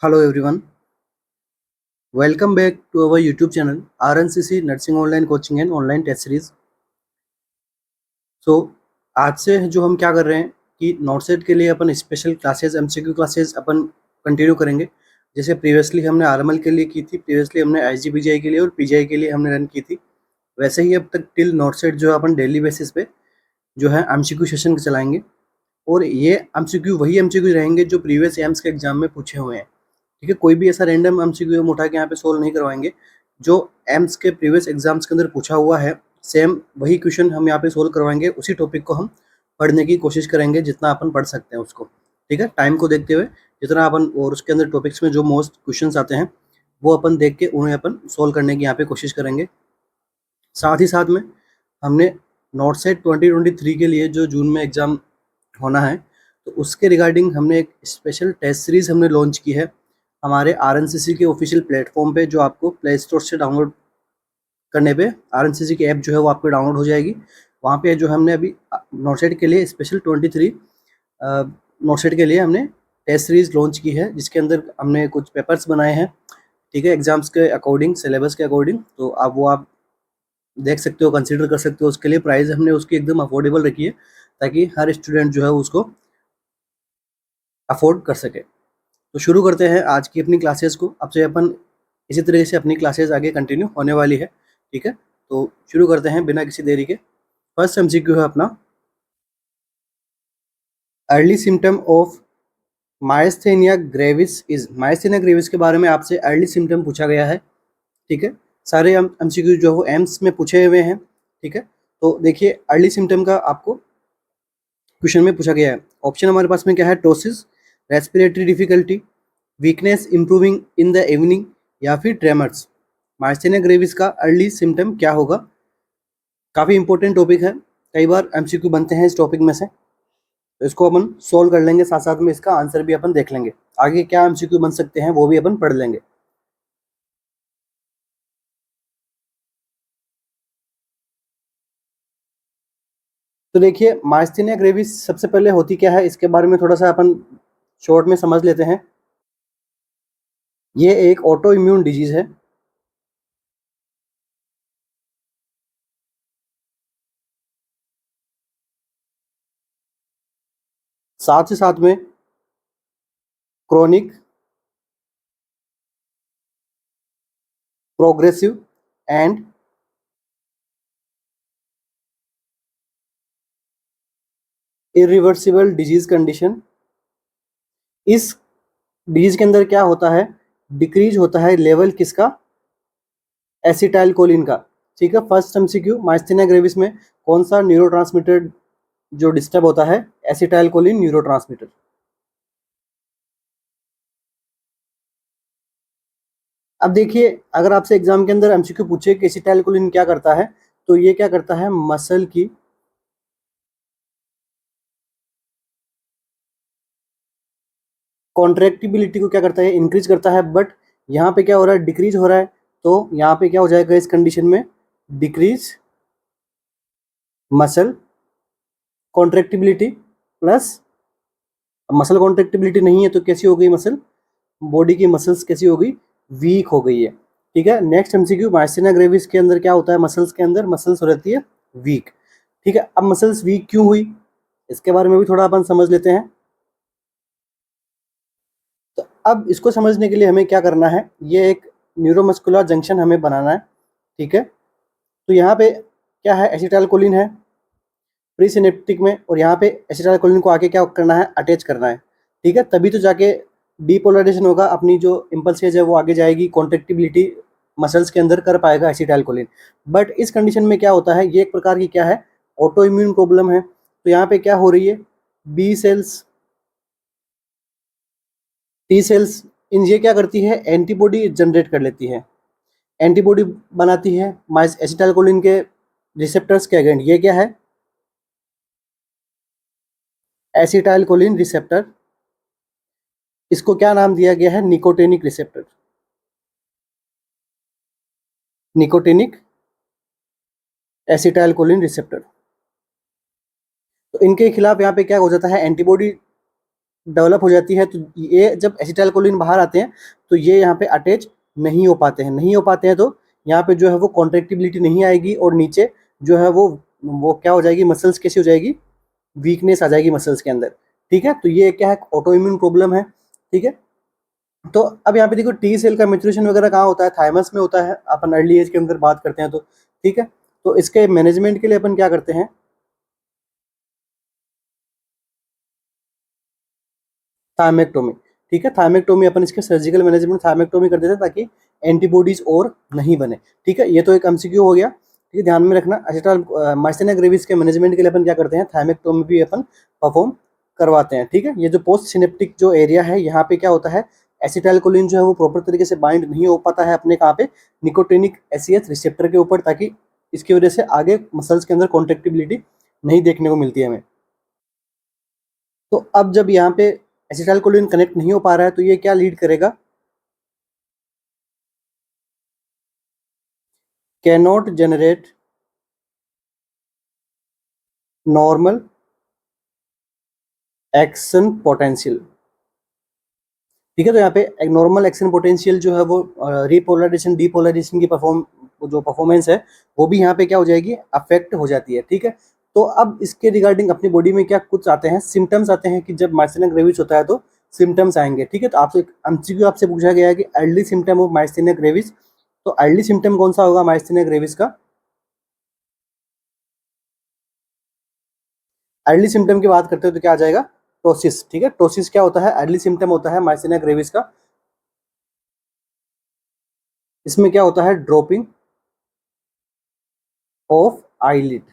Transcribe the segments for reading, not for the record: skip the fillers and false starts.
Hello everyone, welcome back to our YouTube channel RNCC Nursing Online Coaching and Online Test Series। आज से जो हम क्या कर रहे हैं कि नॉटसेट के लिए अपन स्पेशल क्लासेस एमसीक्यू क्लासेस अपन कंटिन्यू करेंगे। जैसे प्रीवियसली हमने आरएमएल के लिए की थी, प्रीवियसली हमने आईजीपीजीआई के लिए और पीजीआई के लिए हमने रन की थी। वैसे ही अब तक टिल नॉटसेट जो है अपन डेली बेसिस पे जो है एमसीक्यू सेशन चलाएंगे और ये एमसीक्यू वही एमसीक्यू रहेंगे जो प्रीवियस एम्स के एग्जाम में पूछे हुए हैं। ठीक है, कोई भी ऐसा रैंडम एमसीक्यू हम उठा के यहाँ पे सोल्व नहीं करवाएंगे। जो एम्स के प्रीवियस एग्जाम्स के अंदर पूछा हुआ है सेम वही क्वेश्चन हम यहाँ पे सोल्व करवाएंगे। उसी टॉपिक को हम पढ़ने की कोशिश करेंगे जितना अपन पढ़ सकते हैं उसको। ठीक है, टाइम को देखते हुए जितना अपन, और उसके अंदर टॉपिक्स में जो मोस्ट क्वेश्चन आते हैं वो अपन देख के उन्हें अपन सोल्व करने की यहाँ पे कोशिश करेंगे। साथ ही साथ में हमने नॉटसेट 2023 के लिए जो जून में एग्ज़ाम होना है तो उसके रिगार्डिंग हमने एक स्पेशल टेस्ट सीरीज़ हमने लॉन्च की है हमारे आरएनसीसी के ऑफिशियल प्लेटफॉर्म पे, जो आपको प्ले स्टोर से डाउनलोड करने पे आरएनसीसी की ऐप जो है वो आपको डाउनलोड हो जाएगी। वहाँ पे जो हमने अभी नॉटसेट के लिए स्पेशल 23 नॉटसेट के लिए हमने टेस्ट सीरीज़ लॉन्च की है, जिसके अंदर हमने कुछ पेपर्स बनाए हैं। ठीक है, एग्जाम्स के अकॉर्डिंग, सिलेबस के अकॉर्डिंग, तो आप देख सकते हो, कंसिडर कर सकते हो। उसके लिए प्राइस हमने उसकी एकदम अफोर्डेबल रखी है ताकि हर स्टूडेंट जो है उसको अफोर्ड कर सके। तो शुरू करते हैं आज की अपनी क्लासेस को। अब से अपन इसी तरीके से अपनी क्लासेस आगे कंटिन्यू होने वाली है। ठीक है, तो शुरू करते हैं बिना किसी देरी के। फर्स्ट एमसीक्यू है अपना, early symptom of myasthenia gravis is. Myasthenia gravis के बारे में आपसे अर्ली सिम्टम पूछा गया है। ठीक है, सारे एमसीक्यू जो है वो एम्स में पूछे हुए हैं। ठीक है, तो देखिए अर्ली सिम्टम का आपको क्वेश्चन में पूछा गया है। ऑप्शन हमारे पास में क्या है, ptosis, respiratory difficulty, weakness improving in the evening, या फिर ट्रेमर्स। मायस्थेनिया ग्रेविस का अर्ली सिम्टम क्या होगा? काफ़ी इंपॉर्टेंट टॉपिक है, कई बार एमसीक्यू बनते हैं इस टॉपिक में से, तो इसको अपन सोल्व कर लेंगे, साथ साथ में इसका आंसर भी अपन देख लेंगे। आगे क्या एमसीक्यू बन सकते हैं वो भी अपन पढ़ लेंगे। तो देखिए मायस्थेनिया ग्रेविस सबसे पहले होती क्या है, इसके बारे में थोड़ा सा अपन शॉर्ट में समझ लेते हैं। ये एक ऑटो इम्यून डिजीज है। साथ ही साथ में chronic, progressive and irreversible disease condition. इस डिजीज के अंदर क्या होता है, डिक्रीज होता है लेवल किसका, एसिटाइल कोलिन का। ठीक है, फर्स्ट एमसीक्यू, मायस्थेनिया ग्रेविस में कौन सा न्यूरोट्रांसमीटर जो डिस्टर्ब होता है, एसिटाइल कोलिन न्यूरोट्रांसमीटर। अब देखिए अगर आपसे एग्जाम के अंदर एमसीक्यू पूछे कि एसिटाइल कोलिन क्या करता है, तो ये क्या करता है, मसल की कॉन्ट्रैक्टिबिलिटी को क्या करता है, इंक्रीज करता है। बट यहाँ पे क्या हो रहा है, डिक्रीज हो रहा है। तो यहाँ पे क्या हो जाएगा इस कंडीशन में, decrease muscle contractibility plus, muscle contractibility नहीं है तो कैसी हो गई, मसल, बॉडी की मसल्स कैसी हो गई, वीक हो गई है। ठीक है, नेक्स्ट एमसीक्यू, मायस्थेनिया ग्रेविस के अंदर क्या होता है, मसल्स के अंदर मसल्स हो रहती है वीक। ठीक है, अब मसल्स वीक क्यों हुई, इसके बारे में भी थोड़ा अपन समझ लेते हैं। तो अब इसको समझने के लिए हमें क्या करना है, ये एक न्यूरोमस्कुलर जंक्शन हमें बनाना है। ठीक है, तो यहाँ पे क्या है, एसिटाइलकोलिन है प्री सिनेप्टिक में, और यहाँ पे एसिटाइलकोलिन को आके क्या करना है, अटैच करना है। ठीक है, तभी तो जाके डीपोलराइजेशन होगा, अपनी जो इम्पल्सेज है वो आगे जाएगी, कॉन्ट्रैक्टिबिलिटी मसल्स के अंदर कर पाएगा एसिटाइलकोलिन। बट इस कंडीशन में क्या होता है, ये एक प्रकार की क्या है, ऑटो इम्यून प्रॉब्लम है। तो यहाँ पे क्या हो रही है, बी सेल्स, टी सेल्स, इन ये क्या करती है, एंटीबॉडी जनरेट कर लेती है, एंटीबॉडी बनाती है माइस एसिटाइलकोलिन के रिसेप्टर्स के अगेंस्ट। ये क्या है, एसिटाइलकोलिन रिसेप्टर। इसको क्या नाम दिया गया है, nicotinic receptor, nicotinic acetylcholine receptor. तो इनके खिलाफ यहाँ पे क्या हो जाता है, एंटीबॉडी डेवलप हो जाती है, तो ये जब एसिटाइलकोलिन बाहर आते हैं तो ये यहाँ पे अटैच नहीं हो पाते हैं, तो यहाँ पे जो है वो कॉन्ट्रेक्टिबिलिटी नहीं आएगी और नीचे जो है वो क्या हो जाएगी, मसल्स कैसी हो जाएगी, वीकनेस आ जाएगी मसल्स के अंदर। ठीक है, तो ये क्या है, ऑटो इम्यून प्रॉब्लम है। ठीक है, तो अब यहाँ पे देखो टी सेल का मेचुरेशन वगैरह कहाँ होता है, थाइमस में होता है, अपन अर्ली एज के अंदर बात करते हैं तो। ठीक है, तो इसके मैनेजमेंट के लिए अपन क्या करते हैं, थायमेक्टोमी। ठीक है, थायमेक्टोमी अपन इसके सर्जिकल मैनेजमेंट थायमेक्टोमी कर देते हैं ताकि एंटीबॉडीज और नहीं बने। ठीक है, ये तो एक एमसीक्यू हो गया। ठीक है, ध्यान में रखना, एसिटाइल माइस्थेनिया ग्रेविस के मैनेजमेंट के लिए अपन क्या करते हैं, थायमेक्टोमी भी अपन परफॉर्म करवाते हैं। ठीक है, ये जो पोस्ट सिनेप्टिक जो एरिया है, यहाँ पे क्या होता है, एसिटाइलकोलिन जो है वो प्रॉपर तरीके से बाइंड नहीं हो पाता है अपने कहाँ पे, निकोटिनिक एसीएच रिसेप्टर के ऊपर, ताकि इसकी वजह से आगे मसल्स के अंदर कॉन्ट्रेक्टिबिलिटी नहीं देखने को मिलती है हमें। तो अब जब यहाँ पे एसिटाइलकोलिन कनेक्ट नहीं हो पा रहा है तो ये क्या लीड करेगा, cannot generate normal action potential. ठीक है, तो यहाँ पे एक नॉर्मल एक्शन पोटेंशियल जो है वो रिपोलराइजेशन डीपोलराइजेशन की जो परफॉर्मेंस है वो भी यहाँ पे क्या हो जाएगी, अफेक्ट हो जाती है। ठीक है, तो अब इसके रिगार्डिंग अपनी बॉडी में क्या कुछ आते हैं, सिम्टम्स आते हैं कि जब माइस्थेनिया ग्रेविस होता है तो सिम्टम्स आएंगे। ठीक है, तो आपसे एमसीक्यू आपसे पूछा गया है कि early symptom of myasthenia gravis, तो अर्ली सिम्टम कौन सा होगा माइस्थेनिया ग्रेविस का, अर्ली सिम्टम की बात करते हो तो क्या आ जाएगा, टोसिस। ठीक है, टोसिस क्या होता है, अर्ली सिम्टम होता है माइस्थेनिया ग्रेविस का। इसमें क्या होता है, ड्रॉपिंग ऑफ आईलिड।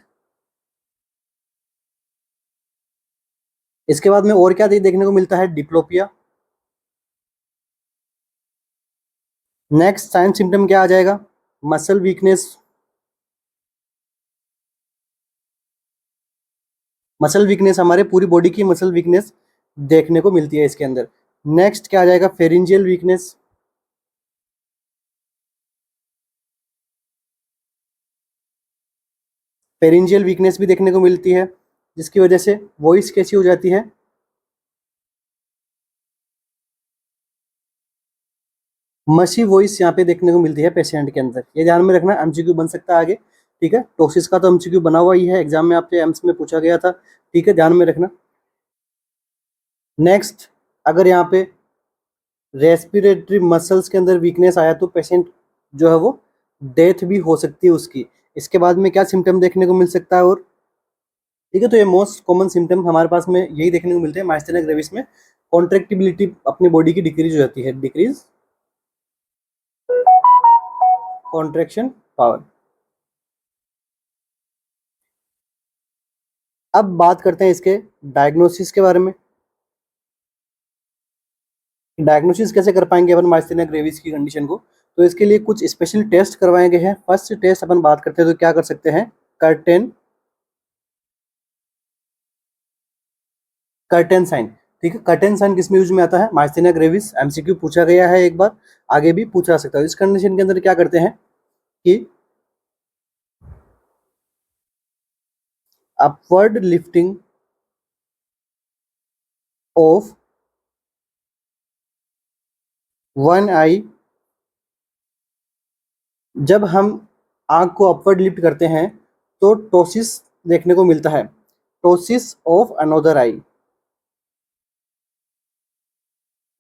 इसके बाद में और क्या देखने को मिलता है, डिप्लोपिया। नेक्स्ट साइन सिम्टम क्या आ जाएगा, मसल वीकनेस। मसल वीकनेस हमारे पूरी बॉडी की मसल वीकनेस देखने को मिलती है इसके अंदर। नेक्स्ट क्या आ जाएगा, फेरिंजियल वीकनेस। फेरिंजियल वीकनेस भी देखने को मिलती है, जिसकी वजह से वॉइस कैसी हो जाती है, मशी वॉइस यहाँ पे देखने को मिलती है पेशेंट के अंदर। ये ध्यान में रखना, एमसीक्यू बन सकता है आगे। ठीक है, टोसिस का तो एमसीक्यू बना हुआ ही है, एग्जाम में आपसे एम्स में पूछा गया था। ठीक है, ध्यान में रखना। नेक्स्ट, अगर यहाँ पे रेस्पिरेटरी मसल्स के अंदर वीकनेस आया तो पेशेंट जो है वो डेथ भी हो सकती है उसकी। इसके बाद में क्या सिम्टम देखने को मिल सकता है, और ठीक है, तो ये मोस्ट कॉमन सिम्टम हमारे पास में यही देखने को मिलते हैं माइस्थेनिया ग्रेविस में। कॉन्ट्रेक्टिबिलिटी अपनी बॉडी की डिक्रीज हो जाती है, डिक्रीज कॉन्ट्रेक्शन पावर। अब बात करते हैं इसके डायग्नोसिस के बारे में। डायग्नोसिस कैसे कर पाएंगे अपन माइस्थेनिया ग्रेविस की कंडीशन को, तो इसके लिए कुछ स्पेशल टेस्ट करवाए गए हैं। फर्स्ट टेस्ट अपन बात करते हैं तो क्या कर सकते हैं, कर्टेन कर्टेन साइन। ठीक है, कर्टेन साइन किसमें यूज में आता है, माइस्थेनिया ग्रेविस। एमसीक्यू पूछा गया है एक बार, आगे भी पूछा सकता है। इस कंडीशन के अंदर क्या करते हैं कि अपवर्ड लिफ्टिंग ऑफ वन आई, जब हम आंख को अपवर्ड लिफ्ट करते हैं तो टोसिस देखने को मिलता है, टोसिस ऑफ अनोदर आई।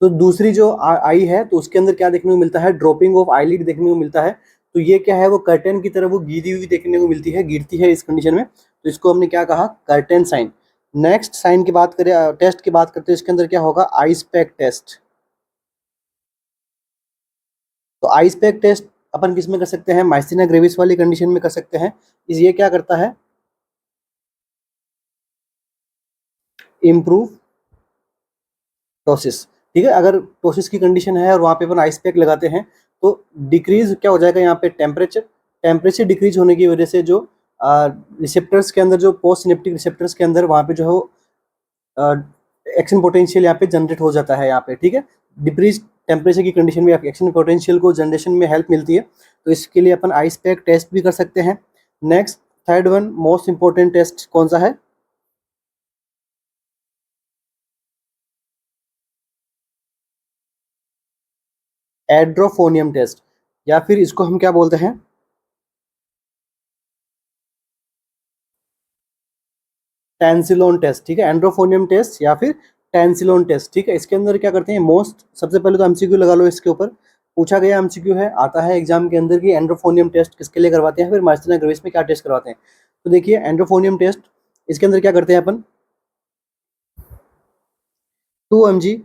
तो दूसरी जो आई है तो उसके अंदर क्या देखने को मिलता है, ड्रॉपिंग ऑफ आईलिड देखने को मिलता है। तो ये क्या है, वो कर्टेन की तरह वो गिरी हुई देखने को मिलती है, गिरती है इस कंडीशन में, तो इसको हमने क्या कहा, कर्टेन साइन। नेक्स्ट साइन की बात करें, टेस्ट की बात करते हैं, इसके अंदर क्या होगा, आइस पैक टेस्ट। तो आइस पैक टेस्ट अपन किस में कर सकते हैं, माइस्थेनिया ग्रेविस वाली कंडीशन में कर सकते हैं। ये क्या करता है, इम्प्रूव टोसिस। ठीक है, अगर टोसिस की कंडीशन है और वहाँ पे अपन आइस पैक लगाते हैं तो डिक्रीज क्या हो जाएगा, यहाँ पे टेम्परेचर, टेम्परेचर डिक्रीज होने की वजह से जो रिसेप्टर्स के अंदर, जो पोस्ट सिनेप्टिक रिसेप्टर्स के अंदर वहाँ पे जो है एक्शन पोटेंशियल यहाँ पे जनरेट हो जाता है यहाँ पे। ठीक है, डिक्रीज टेम्परेचर की कंडीशन में एक्शन पोटेंशियल को जनरेशन में हेल्प मिलती है, तो इसके लिए अपन आइस पैक टेस्ट भी कर सकते हैं। Next, third one most important test कौन सा है, एड्रोफोनियम टेस्ट, या फिर इसको हम क्या बोलते हैं, टेंसिलोन टेस्ट। ठीक है, एंड्रोफोनियम टेस्ट या फिर टेंसिलोन टेस्ट। ठीक है, इसके अंदर क्या करते हैं, मोस्ट सबसे पहले तो एमसीक्यू लगा लो, इसके ऊपर पूछा गया एमसीक्यू है, आता है एग्जाम के अंदर कि एंड्रोफोनियम टेस्ट किसके लिए करवाते हैं, फिर माइस्थेनिया ग्रेविस में क्या टेस्ट करवाते हैं। तो देखिए एंड्रोफोनियम टेस्ट, इसके अंदर क्या करते हैं अपन, 2 mg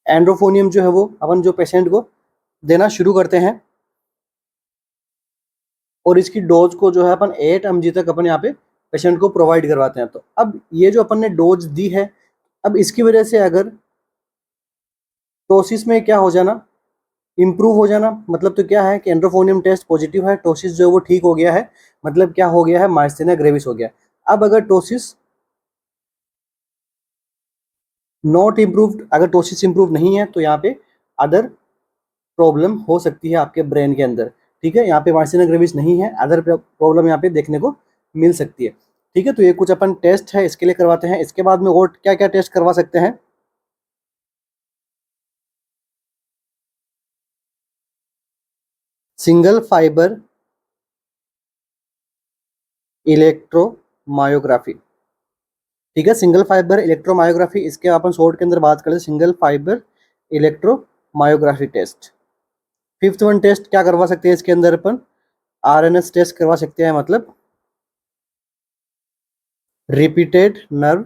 एंड्रोफोनियम जो है वो अपन जो पेशेंट को देना शुरू करते हैं, और इसकी डोज को जो है अपन 8 mg तक अपन यहाँ पे पेशेंट को प्रोवाइड करवाते हैं। तो अब ये जो अपन ने डोज दी है, अब इसकी वजह से अगर टोसिस में क्या हो जाना, इम्प्रूव हो जाना, मतलब तो क्या है कि एंड्रोफोनियम टेस्ट पॉजिटिव है, टोसिस जो है वो ठीक हो गया है, मतलब क्या हो गया है, माइस्थेनिया ग्रेविस हो गया। अब अगर टोसिस नॉट इम्प्रूव्ड, अगर टोसिस इम्प्रूव नहीं है, तो यहाँ पे अदर प्रॉब्लम हो सकती है आपके ब्रेन के अंदर। ठीक है, यहाँ पे माइस्थेनिया ग्रेविस नहीं है, अदर प्रॉब्लम यहाँ पे देखने को मिल सकती है। ठीक है, तो ये कुछ अपन टेस्ट है इसके लिए करवाते हैं। इसके बाद में और क्या क्या टेस्ट करवा सकते हैं, सिंगल फाइबर इलेक्ट्रोमायोग्राफी। ठीक है, सिंगल फाइबर इलेक्ट्रोमायोग्राफी, इसके अपन शॉर्ट के अंदर बात करें, single fibre electromyography test. Fifth one test क्या करवा सकते हैं इसके अंदर अपन, आरएनएस टेस्ट करवा सकते हैं, मतलब रिपीटेड नर्व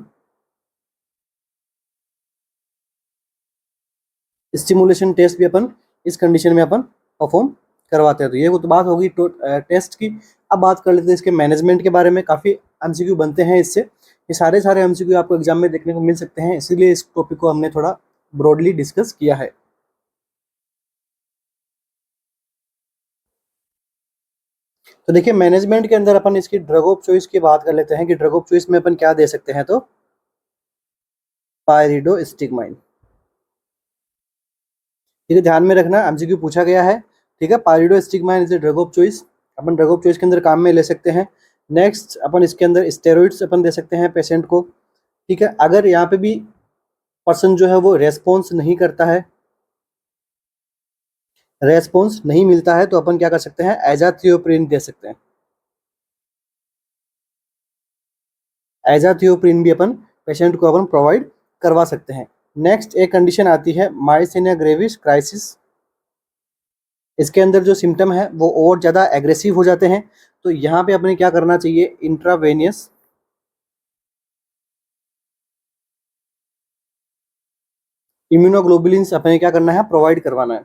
स्टिमुलेशन टेस्ट भी अपन इस कंडीशन में अपन परफॉर्म करवाते हैं। तो ये तो बात होगी टेस्ट की। अब बात कर लेते हैं इसके मैनेजमेंट के बारे में, काफ़ी एमसीक्यू बनते हैं इससे, ये सारे एमसीक्यू आपको एग्जाम में देखने को मिल सकते हैं, इसीलिए इस टॉपिक को हमने थोड़ा ब्रॉडली डिस्कस किया है। तो देखिए मैनेजमेंट के अंदर अपन इसकी ड्रग ऑफ चॉइस की बात कर लेते हैं कि ड्रग ऑफ चॉइस में अपन क्या दे सकते हैं, तो पायरिडोस्टिग्माइन। ठीक है, ध्यान में रखना, एमसीक्यू पूछा गया है। ठीक है, pyridostigmine is drug of choice, अपन ड्रग ऑफ चॉइस के अंदर काम में ले सकते हैं। नेक्स्ट अपन इसके अंदर स्टेरॉइड्स अपन दे सकते हैं पेशेंट को। ठीक है, अगर यहाँ पे भी पर्सन जो है वो रेस्पॉन्स नहीं करता है, रेस्पॉन्स नहीं मिलता है, तो अपन क्या कर सकते हैं, एजाथियोप्रिन दे सकते हैं। एजाथियोप्रिन भी अपन पेशेंट को अपन प्रोवाइड करवा सकते हैं। नेक्स्ट एक कंडीशन आती है माइस्थेनिया ग्रेविस क्राइसिस, इसके अंदर जो सिम्टम है वो और ज़्यादा एग्रेसिव हो जाते हैं, तो यहाँ पे अपने क्या करना चाहिए, इंट्रावेनियस इम्यूनोग्लोबुलिन्स अपने क्या करना है, प्रोवाइड करवाना है।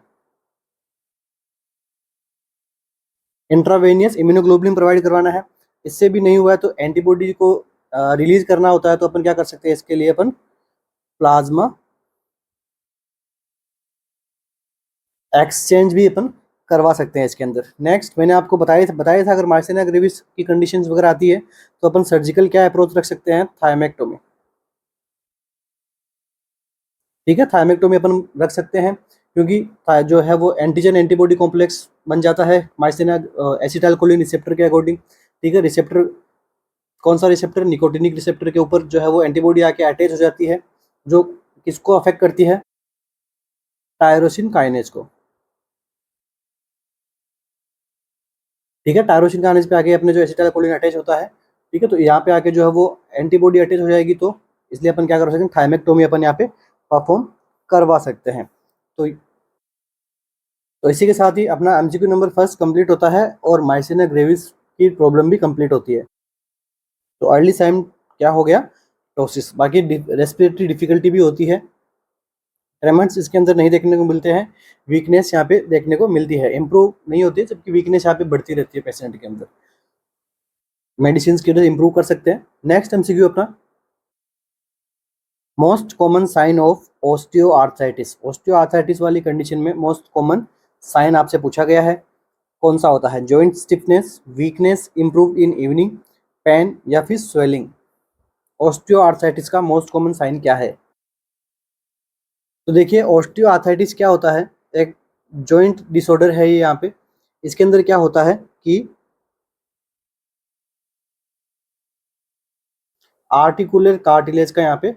इंट्रावेनियस इम्यूनोग्लोबुलिन प्रोवाइड करवाना है। इससे भी नहीं हुआ है तो एंटीबॉडी को रिलीज करना होता है, तो अपन क्या कर सकते हैं, इसके लिए अपन प्लाज्मा एक्सचेंज भी अपन करवा सकते हैं इसके अंदर। नेक्स्ट मैंने आपको बताया था अगर माइस्थेनिया ग्रेविस की कंडीशंस वगैरह आती है, तो अपन सर्जिकल क्या अप्रोच रख सकते हैं, थायमेक्टोमी। ठीक है, थायमेक्टोमी अपन रख सकते हैं, क्योंकि जो है वो एंटीजन एंटीबॉडी कॉम्प्लेक्स बन जाता है माइस्थेनिया एसिटाइलकोलिन रिसेप्टर के अकॉर्डिंग। ठीक है, रिसेप्टर कौन सा रिसेप्टर, निकोटिनिक रिसेप्टर के ऊपर जो है वो एंटीबॉडी आके अटैच हो जाती है, जो किसको अफेक्ट करती है, टायरोसिन काइनेज को। ठीक है, टायरोसिन काइनेज पे आके अपने जो एसिटाइलकोलिन अटैच होता है, ठीक है, तो यहाँ पे आके जो है वो एंटीबॉडी अटैच हो जाएगी, तो इसलिए अपन क्या कर सकते हैं, थायमेक्टोमी अपन यहाँ पे परफॉर्म करवा सकते हैं। तो इसी के साथ ही अपना एमसीक्यू नंबर फर्स्ट कंप्लीट होता है और माइस्थेनिया ग्रेविस की प्रॉब्लम भी कंप्लीट होती है। तो अर्ली साइन क्या हो गया, टोसिस। बाकी रेस्पिरेटरी डिफिकल्टी भी होती है, ट्रेमर्स इसके अंदर नहीं देखने को मिलते हैं, वीकनेस यहाँ पे देखने को मिलती है, इंप्रूव नहीं होती है, जबकि वीकनेस यहाँ पे बढ़ती रहती है पेशेंट के अंदर। मेडिसिन की वजह से इंप्रूव कर सकते हैं। नेक्स्ट एमसीक्यू अपना, most common sign of osteoarthritis. Osteoarthritis वाली कंडीशन में मोस्ट कॉमन साइन आपसे पूछा गया है, कौन सा होता है, joint stiffness, weakness, improve in evening, pain या फिर स्वेलिंग। ऑस्टियोआर्थराइटिस का मोस्ट कॉमन साइन क्या है, तो देखिए ऑस्टियोआर्थराइटिस क्या होता है, एक जॉइंट डिसऑर्डर है ये। यहाँ पे इसके अंदर क्या होता है कि आर्टिकुलर कार्टिलेज का यहाँ पे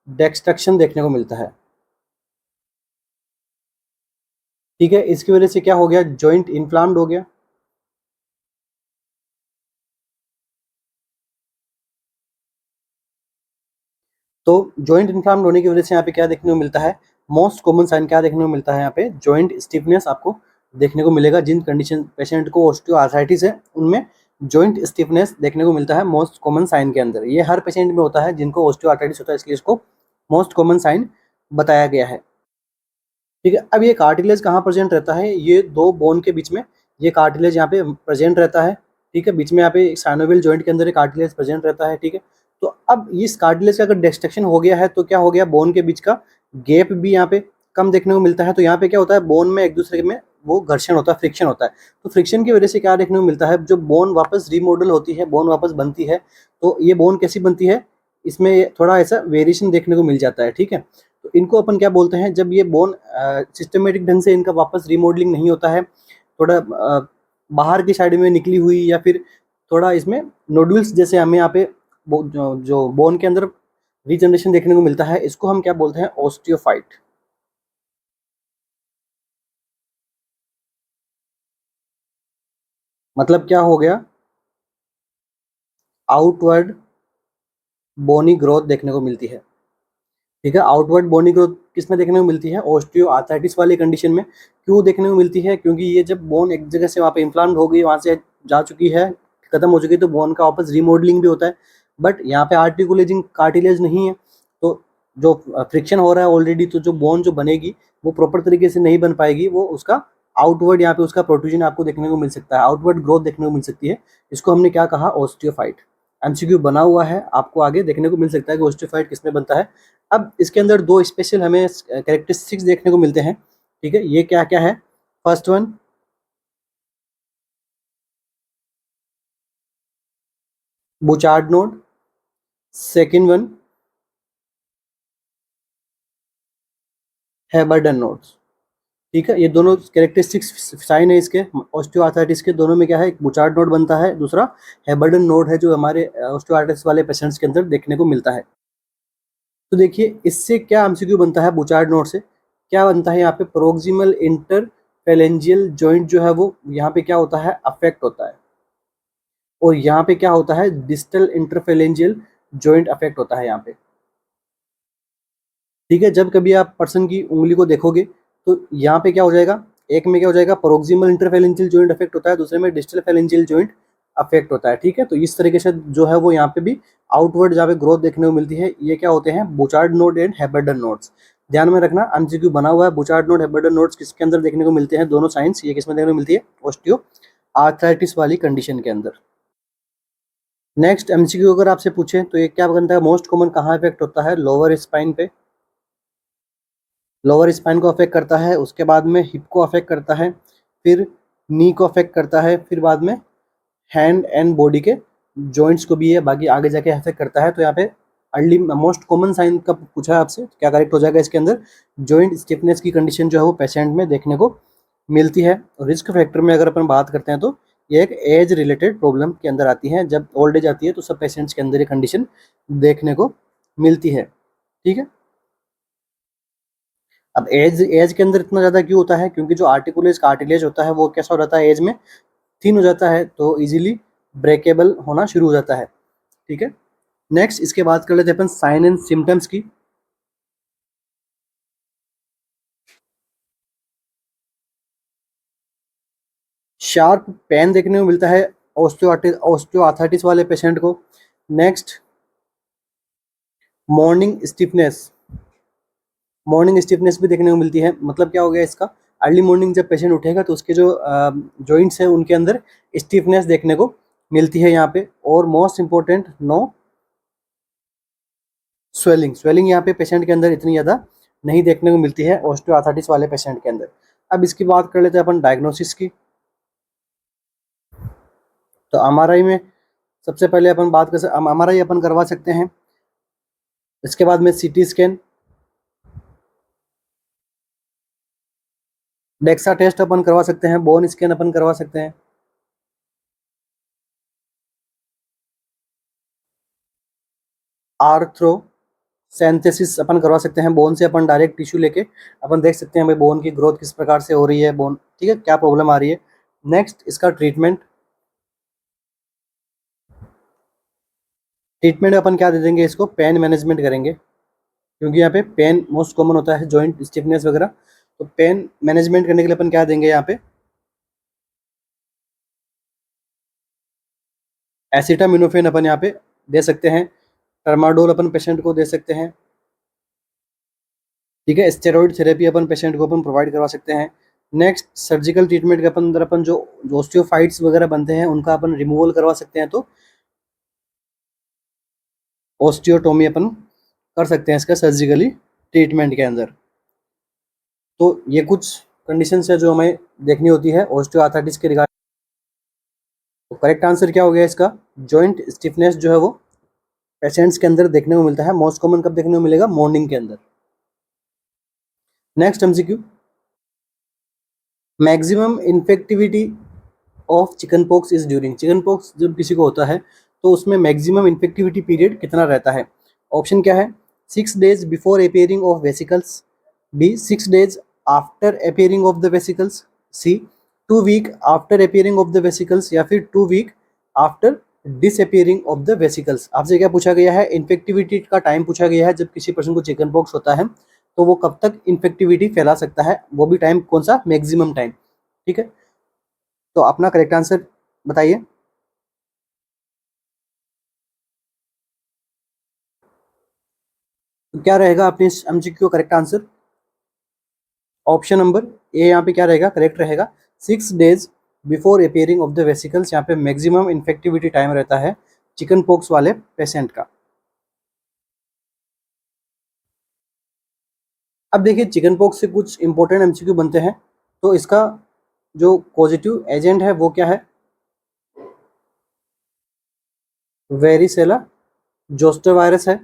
डेक्स्ट्रक्शन देखने को मिलता है। ठीक है, इसकी वजह से क्या हो गया, जॉइंट इन्फ्लाम्ड हो गया। तो जॉइंट इन्फ्लाम्ड होने की वजह से यहाँ पे क्या देखने को मिलता है, मोस्ट कॉमन साइन क्या देखने को मिलता है यहाँ पे, जॉइंट स्टिफनेस आपको देखने को मिलेगा। जिन कंडीशन पेशेंट को ऑस्टियोआर्थराइटिस है उनमें जॉइंट स्टिफनेस देखने को मिलता है मोस्ट कॉमन साइन के अंदर। ये हर पेशेंट में होता है जिनको ऑस्टियोआर्थराइटिस होता है, इसलिए इसको मोस्ट कॉमन साइन बताया गया है। ठीक है, अब ये कार्टिलेज कहाँ प्रेजेंट रहता है, ये दो बोन के बीच में ये कार्टिलेज यहाँ पे प्रेजेंट रहता है। ठीक है, बीच में यहाँ पे साइनोवियल जॉइंट के अंदर एक कार्टिलेज प्रेजेंट रहता है। ठीक है, तो अब इस कार्टिलेज का अगर डिस्ट्रक्शन हो गया है तो क्या हो गया, बोन के बीच का गैप भी यहाँ पे कम देखने को मिलता है। तो यहाँ पे क्या होता है, बोन में एक दूसरे में वो घर्षण होता है, फ्रिक्शन होता है। तो फ्रिक्शन की वजह से क्या देखने को मिलता है, जो बोन वापस रिमॉडल होती है, बोन वापस बनती है। तो ये बोन कैसी बनती है, इसमें थोड़ा ऐसा वेरिएशन देखने को मिल जाता है। ठीक है, तो इनको अपन क्या बोलते हैं, जब ये बोन सिस्टमेटिक ढंग से इनका वापस रिमॉडलिंग नहीं होता है, थोड़ा बाहर की साइड में निकली हुई या फिर थोड़ा इसमें नोड्यूल्स जैसे हमें यहाँ पे जो बोन के अंदर रीजनरेशन देखने को मिलता है, इसको हम क्या बोलते हैं, ऑस्टियोफाइट। मतलब क्या हो गया, आउटवर्ड बोनी ग्रोथ देखने को मिलती है। ठीक है, आउटवर्ड बोनी ग्रोथ किस में देखने को मिलती है, ऑस्टियोआर्थराइटिस वाली कंडीशन में। क्यों देखने को मिलती है, क्योंकि ये जब बोन एक जगह से वहाँ पे इन्फ्लाम्ड हो गई, वहाँ से जा चुकी है, खत्म हो चुकी है, तो बोन का वापस रिमॉडलिंग भी होता है। बट यहाँ पे आर्टिकुलेजिंग कार्टिलेज नहीं है, तो जो फ्रिक्शन हो रहा है ऑलरेडी, तो जो बोन जो बनेगी वो प्रॉपर तरीके से नहीं बन पाएगी, वो उसका आउटवर्ड यहाँ पे उसका प्रोट्रूजन आपको देखने को मिल सकता है, आउटवर्ड ग्रोथ देखने को मिल सकती है। इसको हमने क्या कहा, ऑस्टियोफाइट। एमसीक्यू बना हुआ है, आपको आगे देखने को मिल सकता है कि ऑस्टियोफाइट किसमें बनता है। अब इसके अंदर दो स्पेशल हमें कैरेक्टरिस्टिक्स देखने को मिलते हैं। ठीक है, ये क्या क्या है, first one Bouchard node, second one Heberden nodes. ठीक है, ये दोनों कैरेक्टरिस्टिक्स साइन है इसके ऑस्टियोआर्थराइटिस के, दोनों में क्या है, एक बुचार्ड नोड बनता है, दूसरा हैबर्डन नोड है जो हमारे ऑस्टियोआर्थराइटिस वाले पेशेंट्स के अंदर देखने को मिलता है। तो देखिए इससे क्या एमसीक्यू बनता है, बुचार्ड नोड से क्या बनता है, यहाँ पे प्रोक्सिमल इंटरफेलेंजियल जॉइंट जो है वो यहाँ पे क्या होता है, अफेक्ट होता है। और यहाँ पे क्या होता है, डिस्टल इंटरफेलेंजियल जॉइंट अफेक्ट होता है यहाँ पे। ठीक है, जब कभी आप पर्सन की उंगली को देखोगे तो यहाँ पे क्या हो जाएगा, एक में क्या हो जाएगा, प्रोक्सिमल इंटरफेलेंजियल जॉइंट अफेक्ट होता है, दूसरे में डिस्टल फेलेंजियल जॉइंट अफेक्ट होता है। ठीक है, तो इस तरीके से जो है वो यहाँ पे भी आउटवर्ड जहाँ पे ग्रोथ देखने को मिलती है, ये क्या होते हैं, बुचार्ड नोड एंड हैबर्डन नोड्स। ध्यान में रखना, एमसीक्यू बना हुआ है, बुचार्ड नोड हैबर्डन नोड्स किसके अंदर देखने को मिलते हैं, दोनों साइंस ये किसमें देखने को मिलती है, ऑस्टियो आर्थराइटिस वाली कंडीशन के अंदर। नेक्स्ट एमसीक्यू अगर आपसे पूछे तो ये क्या बनता है, मोस्ट कॉमन कहाँ इफेक्ट होता है, लोअर स्पाइन पे, लोअर स्पाइन को अफेक्ट करता है, उसके बाद में हिप को अफेक्ट करता है, फिर नी को अफेक्ट करता है, फिर बाद में हैंड एंड बॉडी के जॉइंट्स को भी है, बाकी आगे जाके अफेक्ट करता है। तो यहाँ पे अर्ली मोस्ट कॉमन साइन का पूछा है आपसे, क्या करेक्ट हो जाएगा इसके अंदर, जॉइंट स्टिफनेस की कंडीशन जो है वो पेशेंट में देखने को मिलती है। रिस्क फैक्टर में अगर अपन बात करते हैं तो ये एक एज रिलेटेड प्रॉब्लम के अंदर आती है, जब ओल्ड एज आती है तो सब पेशेंट्स के अंदर ये कंडीशन देखने को मिलती है। ठीक है, अब एज एज के अंदर इतना ज़्यादा क्यों होता है, क्योंकि जो आर्टिकुलेज कार्टिलेज होता है वो कैसा हो जाता है, एज में थिन हो जाता है, तो इजीली ब्रेकेबल होना शुरू हो जाता है। ठीक है, नेक्स्ट इसके बाद कर लेते हैं अपन साइन एंड सिम्टम्स की। शार्प पेन देखने को मिलता है ऑस्टियोआर्थराइटिस वाले पेशेंट को। Next morning stiffness, morning stiffness भी देखने को मिलती है। मतलब क्या हो गया इसका, अर्ली मॉर्निंग जब पेशेंट उठेगा तो उसके जो जॉइंट्स हैं उनके अंदर स्टिफनेस देखने को मिलती है यहाँ पे। और most important, no swelling, swelling यहाँ पे पेशेंट के अंदर इतनी ज़्यादा नहीं देखने को मिलती है ऑस्टियोआर्थराइटिस वाले पेशेंट के अंदर। अब इसकी बात कर लेते हैं अपन डायग्नोसिस की। तो एमआरआई में सबसे पहले अपन बात कर एमआरआई अपन करवा सकते हैं, इसके बाद में सीटी स्कैन, डेक्सा टेस्ट अपन करवा सकते हैं, बोन स्कैन अपन करवा सकते हैं। आर्थ्रोस्कोपी सेंथेसिस अपन करवा सकते हैं, बोन से अपन डायरेक्ट टिश्यू लेके अपन देख सकते हैं भाई बोन की ग्रोथ किस प्रकार से हो रही है, बोन ठीक है क्या प्रॉब्लम आ रही है। नेक्स्ट इसका ट्रीटमेंट, ट्रीटमेंट अपन क्या दे देंगे इसको, पेन मैनेजमेंट करेंगे, क्योंकि यहाँ पे पेन मोस्ट कॉमन होता है, जॉइंट स्टिफनेस वगैरह, तो पेन मैनेजमेंट करने के लिए अपन क्या देंगे यहाँ पे, एसिटामिनोफेन अपन यहाँ पे दे सकते हैं, टर्माडोल अपन पेशेंट को दे सकते हैं, ठीक है, स्टेरॉइड थेरेपी अपन पेशेंट को अपन प्रोवाइड करवा सकते हैं। नेक्स्ट सर्जिकल ट्रीटमेंट के अपन अंदर अपन जो ऑस्टियोफाइट्स वगैरह बनते हैं उनका अपन रिमूवल करवा सकते हैं, तो ऑस्टियोटोमी अपन कर सकते हैं इसका सर्जिकली ट्रीटमेंट के अंदर। तो ये कुछ कंडीशंस है जो हमें देखनी होती है ऑस्टियोआर्थराइटिस के रिगार्डिंग। तो करेक्ट आंसर क्या हो गया इसका, जॉइंट स्टिफनेस जो है वो पेशेंट्स के अंदर देखने को मिलता है, मोस्ट कॉमन कब देखने को मिलेगा, मॉर्निंग के अंदर। Next MCQ, maximum infectivity of chicken pox is during, chicken pox जब किसी को होता है तो उसमें मैक्सिमम इन्फेक्टिविटी पीरियड कितना रहता है। ऑप्शन क्या है, 6 days before appearing of vesicles, B 6 days after appearing of the vesicles, C 2 week after appearing of the vesicles, या फिर 2 week after disappearing of the vesicles. आपसे क्या पूछा गया है, इन्फेक्टिविटी का टाइम पूछा गया है, जब किसी पर्सन को चिकन पॉक्स होता है तो वो कब तक इन्फेक्टिविटी फैला सकता है, वो भी टाइम कौन सा, मैक्सिमम टाइम, ठीक है। तो अपना करेक्ट आंसर बताइए। तो क्या रहेगा अपने इस एमसीक्यू का करेक्ट आंसर, ऑप्शन नंबर ए यहाँ पे क्या रहेगा, करेक्ट रहेगा। 6 days before appearing of the vesicles, यहाँ पे मैक्सिमम इन्फेक्टिविटी टाइम रहता है चिकन पॉक्स वाले पेशेंट का। अब देखिए चिकन पॉक्स से कुछ इंपॉर्टेंट एमसीक्यू बनते हैं, तो इसका जो पॉजिटिव एजेंट है वो क्या है, वेरिसेला जोस्टर वायरस है।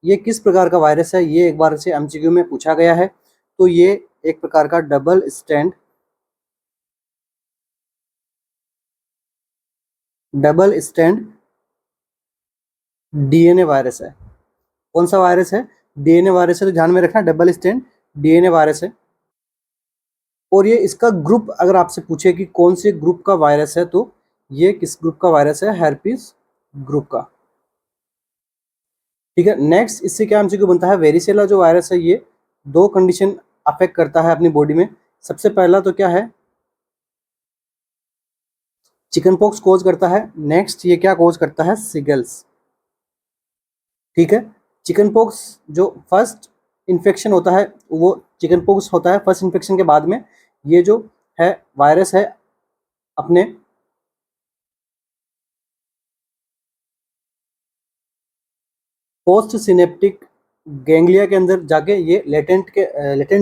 ये किस प्रकार का वायरस है, ये एक बार से एमसीक्यू में पूछा गया है। तो ये एक प्रकार का डबल स्टैंड डीएनए वायरस है। कौन सा वायरस है, डीएनए वायरस है, तो ध्यान में रखना डबल स्टैंड डीएनए वायरस है। और ये इसका ग्रुप अगर आपसे पूछे कि कौन से ग्रुप का वायरस है, तो ये किस ग्रुप का वायरस है, हेर्पिस ग्रुप का, ठीक है। नेक्स्ट इससे क्या एमसीक्यू बनता है, वेरिसेला जो वायरस है ये दो कंडीशन अफेक्ट करता है अपनी बॉडी में। सबसे पहला तो क्या है, चिकन पॉक्स कोज करता है। नेक्स्ट ये क्या कोज करता है, सिगल्स, ठीक है। चिकन पॉक्स जो फर्स्ट इन्फेक्शन होता है वो चिकन पॉक्स होता है फर्स्ट इन्फेक्शन के बाद में, ये जो है वायरस है अपने पोस्ट सिनेप्टिक गैंग्लिया के अंदर जाके ये लेटेंट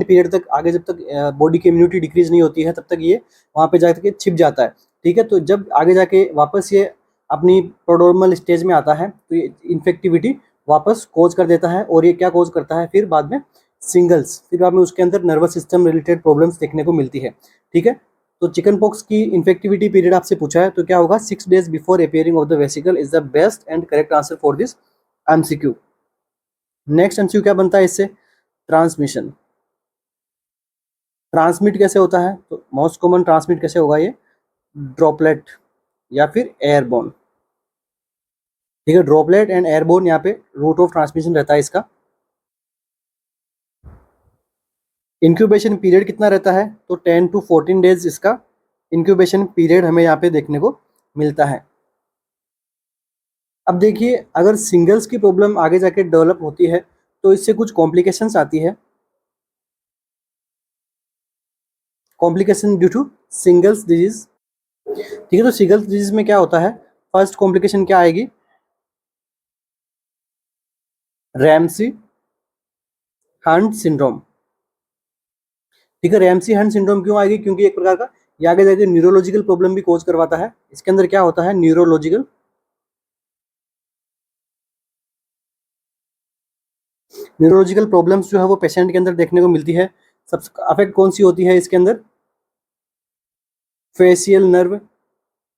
पीरियड तक आगे, जब तक बॉडी की इम्यूनिटी डिक्रीज नहीं होती है तब तक ये वहाँ पे जाके छिप जाता है, ठीक है। तो जब आगे जाके वापस ये अपनी प्रोड्रोमल स्टेज में आता है तो ये इन्फेक्टिविटी वापस कोज कर देता है, और ये क्या कोज करता है फिर बाद में, सिंगल्स, फिर बाद में उसके अंदर नर्वस सिस्टम रिलेटेड प्रॉब्लम्स देखने को मिलती है, ठीक है। तो चिकन पॉक्स की इन्फेक्टिविटी पीरियड आपसे पूछा है तो क्या होगा, 6 days before appearing of the vesicle is the best and correct answer for this MCQ. Next MCQ क्या बनता है इससे, ट्रांसमिशन, ट्रांसमिट कैसे होता है, तो मोस्ट कॉमन ट्रांसमिट कैसे होगा ये, ड्रॉपलेट या फिर एयरबोर्न, ठीक है। ड्रॉपलेट एंड एयरबोर्न यहाँ पे रूट ऑफ ट्रांसमिशन रहता है इसका। इंक्यूबेशन पीरियड कितना रहता है, तो 10 to 14 days इसका इंक्यूबेशन पीरियड हमें यहाँ पे देखने को मिलता है। अब देखिए अगर सिंगल्स की प्रॉब्लम आगे जाके डेवलप होती है तो इससे कुछ कॉम्प्लिकेशंस आती है, complication due to shingles disease, ठीक है। तो सिंगल्स डिजीज में क्या होता है, फर्स्ट कॉम्प्लिकेशन क्या आएगी, रैमसी हंट सिंड्रोम, ठीक है। रैमसी हंट सिंड्रोम क्यों आएगी, क्योंकि एक प्रकार का ये आगे जाके न्यूरोलॉजिकल प्रॉब्लम भी कोज करवाता है। इसके अंदर क्या होता है, न्यूरोलॉजिकल प्रॉब्लम्स जो है वो पेशेंट के अंदर देखने को मिलती है। सब अफेक्ट कौन सी होती है इसके अंदर, फेशियल नर्व,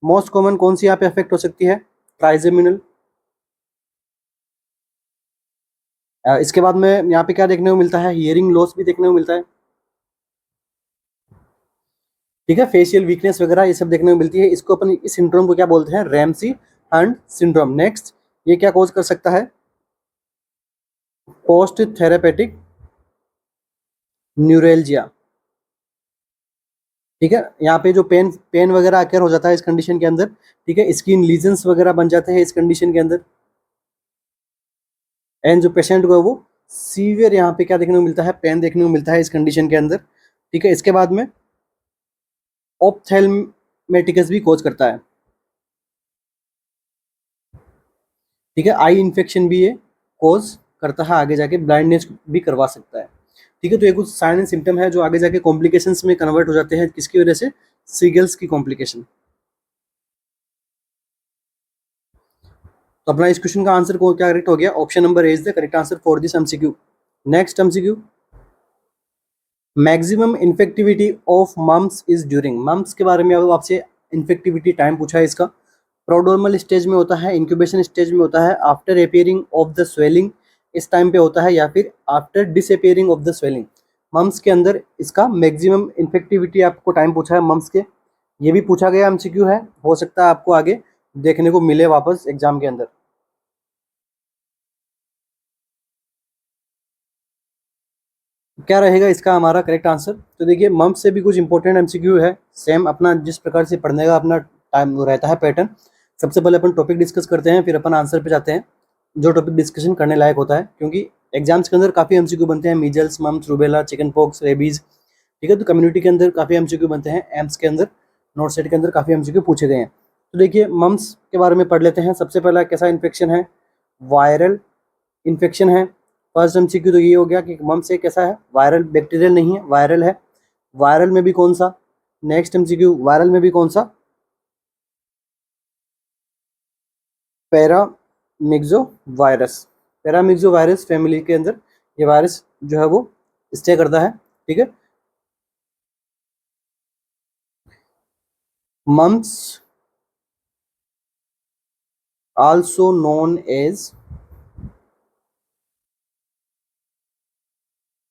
मोस्ट कॉमन कौन सी यहाँ पे अफेक्ट हो सकती है, ट्राइजेमिनल, इसके बाद में यहाँ पे क्या देखने को मिलता है, हियरिंग लॉस भी देखने को मिलता है। ठीक है, फेशियल वीकनेस वगैरह ये सब देखने को मिलती है। इसको अपन, इस सिंड्रोम को क्या बोलते हैं, रैमसी हंट सिंड्रोम। नेक्स्ट, ये क्या कॉज कर सकता है, पोस्ट थेरेपेटिक न्यूरेल्जिया। ठीक है, यहाँ पे जो पेन पेन वगैरह आकर हो जाता है इस कंडीशन के अंदर। ठीक है, स्किन लीजन्स वगैरह बन जाते हैं इस कंडीशन के अंदर। एंड जो पेशेंट को है वो सीवियर यहाँ पे क्या देखने को मिलता है, पेन देखने को मिलता है इस कंडीशन के अंदर। ठीक है, इसके बाद में ऑप्थेल्मेटिकस भी कोज करता है। ठीक है, आई इन्फेक्शन भी ये कोज करता है, आगे जाके ब्लाइंडनेस भी करवा सकता है। ठीक है, तो ये कुछ साइन एंड सिम्टम है जो आगे जाके कॉम्प्लिकेशंस में कन्वर्ट हो जाते हैं, किसकी वजह से, सीगल्स की कॉम्प्लिकेशन। तो अपना इस क्वेश्चन का आंसर को क्या करेक्ट हो गया, option number A is the correct answer for this MCQ. Next MCQ, maximum infectivity of mumps is during. Mumps के बारे में अब आपसे इन्फेक्टिविटी टाइम पूछा है इसका। प्रोडोर्मल स्टेज में होता है, इंक्यूबेशन स्टेज में होता है, after appearing of the swelling इस टाइम पे होता है, या फिर after disappearing of the swelling. Mumps के अंदर इसका मैक्सिमम इन्फेक्टिविटी आपको टाइम पूछा है मम्स के। ये भी पूछा गया एमसीक्यू है, हो सकता है आपको आगे देखने को मिले वापस एग्जाम के अंदर। क्या रहेगा इसका हमारा करेक्ट आंसर, तो देखिए मम्स से भी कुछ इंपॉर्टेंट एमसीक्यू है। सेम अपना जिस प्रकार से पढ़ने का अपना टाइम रहता है पैटर्न, सबसे पहले अपन टॉपिक डिस्कस करते हैं, फिर अपन आंसर पे जाते हैं जो टॉपिक डिस्कशन करने लायक होता है, क्योंकि एग्जाम्स के अंदर काफ़ी एमसीक्यू बनते हैं, measles, mumps, rubella, chicken pox, rabies. ठीक है, तो कम्युनिटी के अंदर काफ़ी एमसीक्यू बनते हैं, एम्स के अंदर, नॉर्थ सेट के अंदर काफ़ी एमसीक्यू पूछे गए हैं। तो देखिए मम्स के बारे में पढ़ लेते हैं। सबसे पहला कैसा इन्फेक्शन है, वायरल इन्फेक्शन है। फर्स्ट एमसीक्यू तो ये हो गया कि मम्स एक कैसा है, वायरल, बैक्टीरियल नहीं है, वायरल है। वायरल में भी कौन सा, नेक्स्ट एमसीक्यू, वायरल में भी कौन सा, paramyxo virus. Paramyxo virus family के अंदर ये वायरस जो है वो स्टे करता है। ठीक है, mumps also known as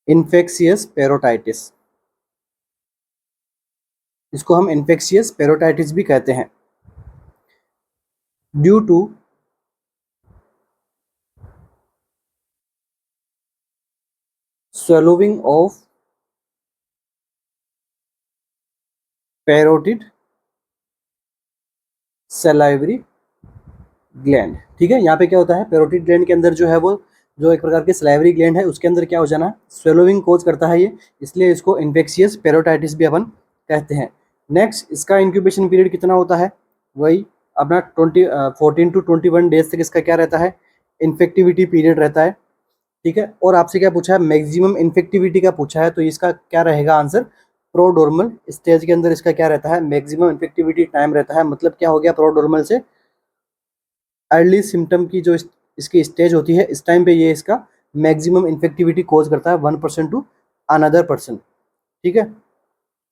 infectious parotitis. इसको हम इन्फेक्शियस पेरोटाइटिस भी कहते हैं। Due to swallowing of parotid salivary gland. ठीक है, यहाँ पे क्या होता है, पैरोटिड ग्लैंड के अंदर जो है वो जो एक प्रकार के सलाइवरी ग्लैंड है उसके अंदर क्या हो जाना, स्वेलोविंग कोज करता है ये, इसलिए इसको इन्फेक्शियस पेरोटाइटिस भी अपन कहते हैं। नेक्स्ट, इसका इंक्यूबेशन पीरियड कितना होता है, वही अपना 14 to 21 डेज तक इसका क्या रहता है, इन्फेक्टिविटी पीरियड रहता है। ठीक है, और आपसे क्या पूछा है, मैक्सिमम इन्फेक्टिविटी का पूछा है, तो इसका क्या रहेगा आंसर, प्रोडोर्मल स्टेज के अंदर इसका क्या रहता है, मैक्सिमम इन्फेक्टिविटी टाइम रहता है। मतलब क्या हो गया, प्रोडोर्मल से अर्ली सिम्टम की जो इसकी स्टेज होती है, इस टाइम पे ये इसका मैक्सिमम इन्फेक्टिविटी कोज करता है 1% टू अनदर पर्सन। ठीक है,